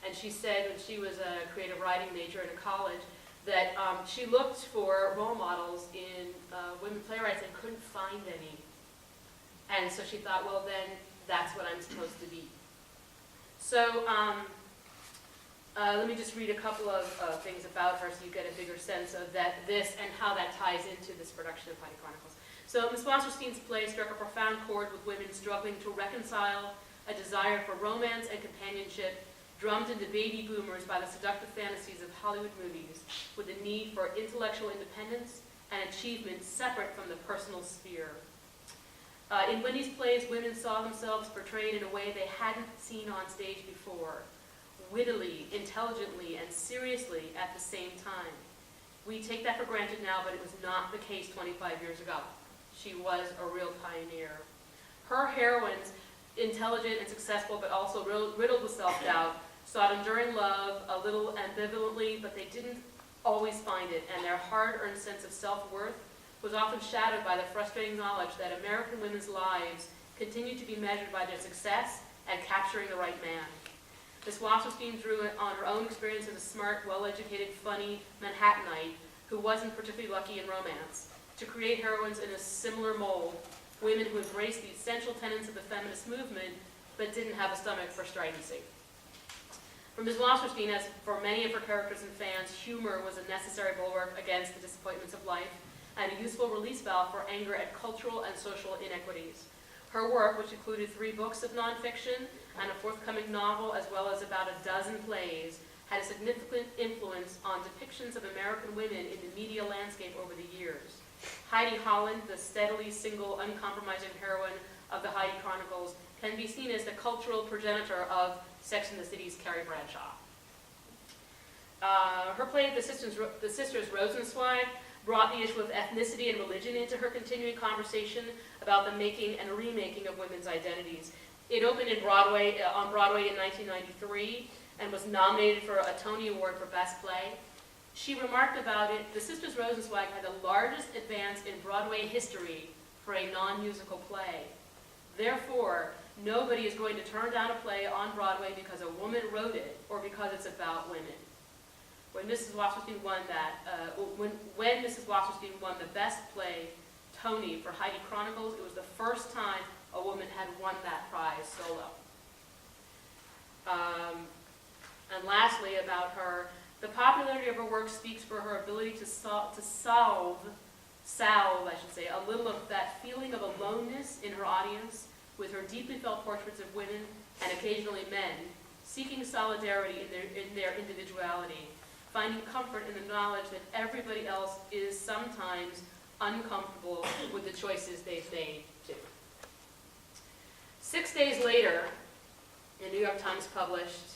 And she said when she was a creative writing major in a college that she looked for role models in women playwrights and couldn't find any. And so she thought, well, then that's what I'm supposed to be. So let me just read a couple of things about her so you get a bigger sense of this and how that ties into this production of Heidi Chronicles. So Miss Wasserstein's play struck a profound chord with women struggling to reconcile a desire for romance and companionship drummed into baby boomers by the seductive fantasies of Hollywood movies, with a need for intellectual independence and achievement separate from the personal sphere. In Wendy's plays, women saw themselves portrayed in a way they hadn't seen on stage before, wittily, intelligently, and seriously at the same time. We take that for granted now, but it was not the case 25 years ago. She was a real pioneer. Her heroines, intelligent and successful, but also riddled with self-doubt, sought enduring love a little ambivalently, but they didn't always find it, and their hard-earned sense of self-worth was often shadowed by the frustrating knowledge that American women's lives continued to be measured by their success at capturing the right man. Miss Wasserstein drew on her own experience as a smart, well-educated, funny Manhattanite who wasn't particularly lucky in romance to create heroines in a similar mold, women who embraced the essential tenets of the feminist movement but didn't have a stomach for stridency. For Ms. Wasserstein, as for many of her characters and fans, humor was a necessary bulwark against the disappointments of life and a useful release valve for anger at cultural and social inequities. Her work, which included 3 books of nonfiction and a forthcoming novel, as well as about a dozen plays, had a significant influence on depictions of American women in the media landscape over the years. Heidi Holland, the steadily single, uncompromising heroine of the Heidi Chronicles, can be seen as the cultural progenitor of Sex and the City's Carrie Bradshaw. Her play, The Sisters Rosenzweig, brought the issue of ethnicity and religion into her continuing conversation about the making and remaking of women's identities. It opened on Broadway in 1993 and was nominated for a Tony Award for Best Play. She remarked about it, The Sisters Rosenzweig had the largest advance in Broadway history for a non-musical play. Therefore, nobody is going to turn down a play on Broadway because a woman wrote it or because it's about women. When Mrs. Wasserstein won when Mrs. Wasserstein won the Best Play Tony for Heidi Chronicles, it was the first time a woman had won that prize solo. And lastly, about her, the popularity of her work speaks for her ability to salve, I should say, a little of that feeling of aloneness in her audience with her deeply felt portraits of women and occasionally men, seeking solidarity in their individuality, finding comfort in the knowledge that everybody else is sometimes uncomfortable with the choices they've made too. 6 days later, the New York Times published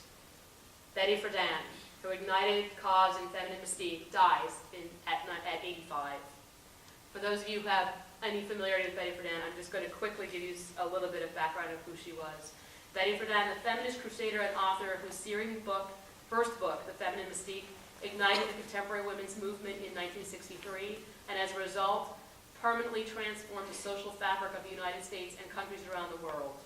Betty Friedan, who ignited cause and feminine mystique, dies at 85. For those of you who have any familiarity with Betty Friedan, I'm just going to quickly give you a little bit of background of who she was. Betty Friedan, the feminist crusader and author whose searing first book, The Feminine Mystique, ignited the contemporary women's movement in 1963, and as a result, permanently transformed the social fabric of the United States and countries around the world.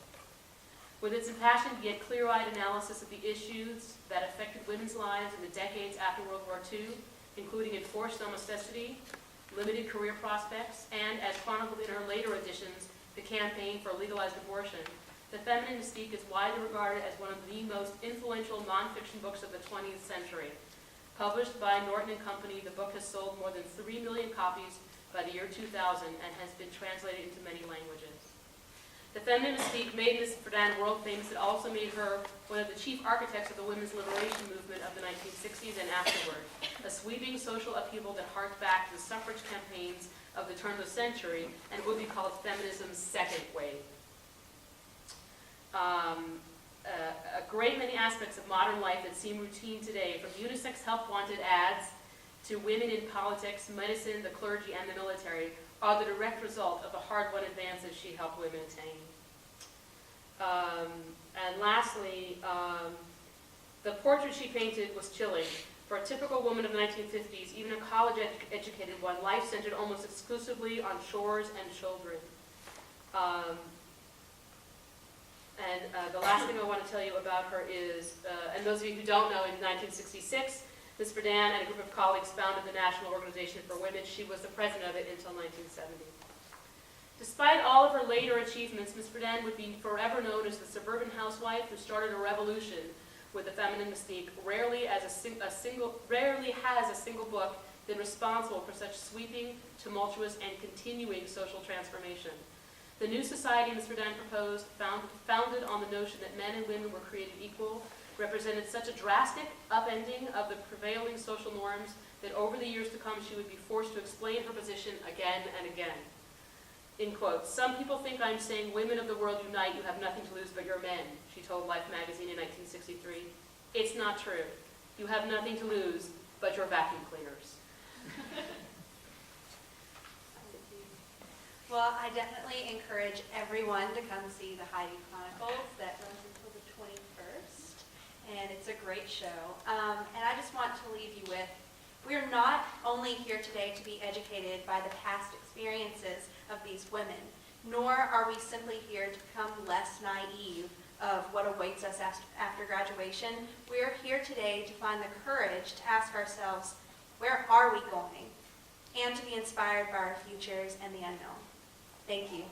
With its impassioned yet clear-eyed analysis of the issues that affected women's lives in the decades after World War II, including enforced domesticity, limited career prospects, and, as chronicled in her later editions, the campaign for legalized abortion, The Feminine Mystique is widely regarded as one of the most influential nonfiction books of the 20th century. Published by Norton and Company, the book has sold more than 3 million copies by the year 2000 and has been translated into many languages. The Feminine Mystique made Ms. Friedan world famous. It also made her one of the chief architects of the women's liberation movement of the 1960s and afterward, a sweeping social upheaval that harked back to the suffrage campaigns of the turn of the century and would be called feminism's second wave. A great many aspects of modern life that seem routine today, from unisex help-wanted ads to women in politics, medicine, the clergy, and the military, are the direct result of the hard-won advances she helped women attain. And lastly, the portrait she painted was chilling. For a typical woman of the 1950s, even a college-educated one, life centered almost exclusively on chores and children. The last thing I want to tell you about her is, and those of you who don't know, in 1966, Ms. Friedan and a group of colleagues founded the National Organization for Women. She was the president of it until 1970. Despite all of her later achievements, Ms. Friedan would be forever known as the suburban housewife who started a revolution with the feminine mystique. Rarely has a single book been responsible for such sweeping, tumultuous, and continuing social transformation. The new society Ms. Friedan proposed, founded on the notion that men and women were created equal, represented such a drastic upending of the prevailing social norms that over the years to come she would be forced to explain her position again and again. In quotes, "Some people think I'm saying women of the world unite, you have nothing to lose but your men," she told Life magazine in 1963. "It's not true. You have nothing to lose but your vacuum cleaners." Well, I definitely encourage everyone to come see the Heidi Chronicles that runs until the 21st, and it's a great show. And I just want to leave you with, we are not only here today to be educated by the past experiences of these women, nor are we simply here to become less naive of what awaits us after graduation. We are here today to find the courage to ask ourselves, where are we going? And to be inspired by our futures and the unknown. Thank you.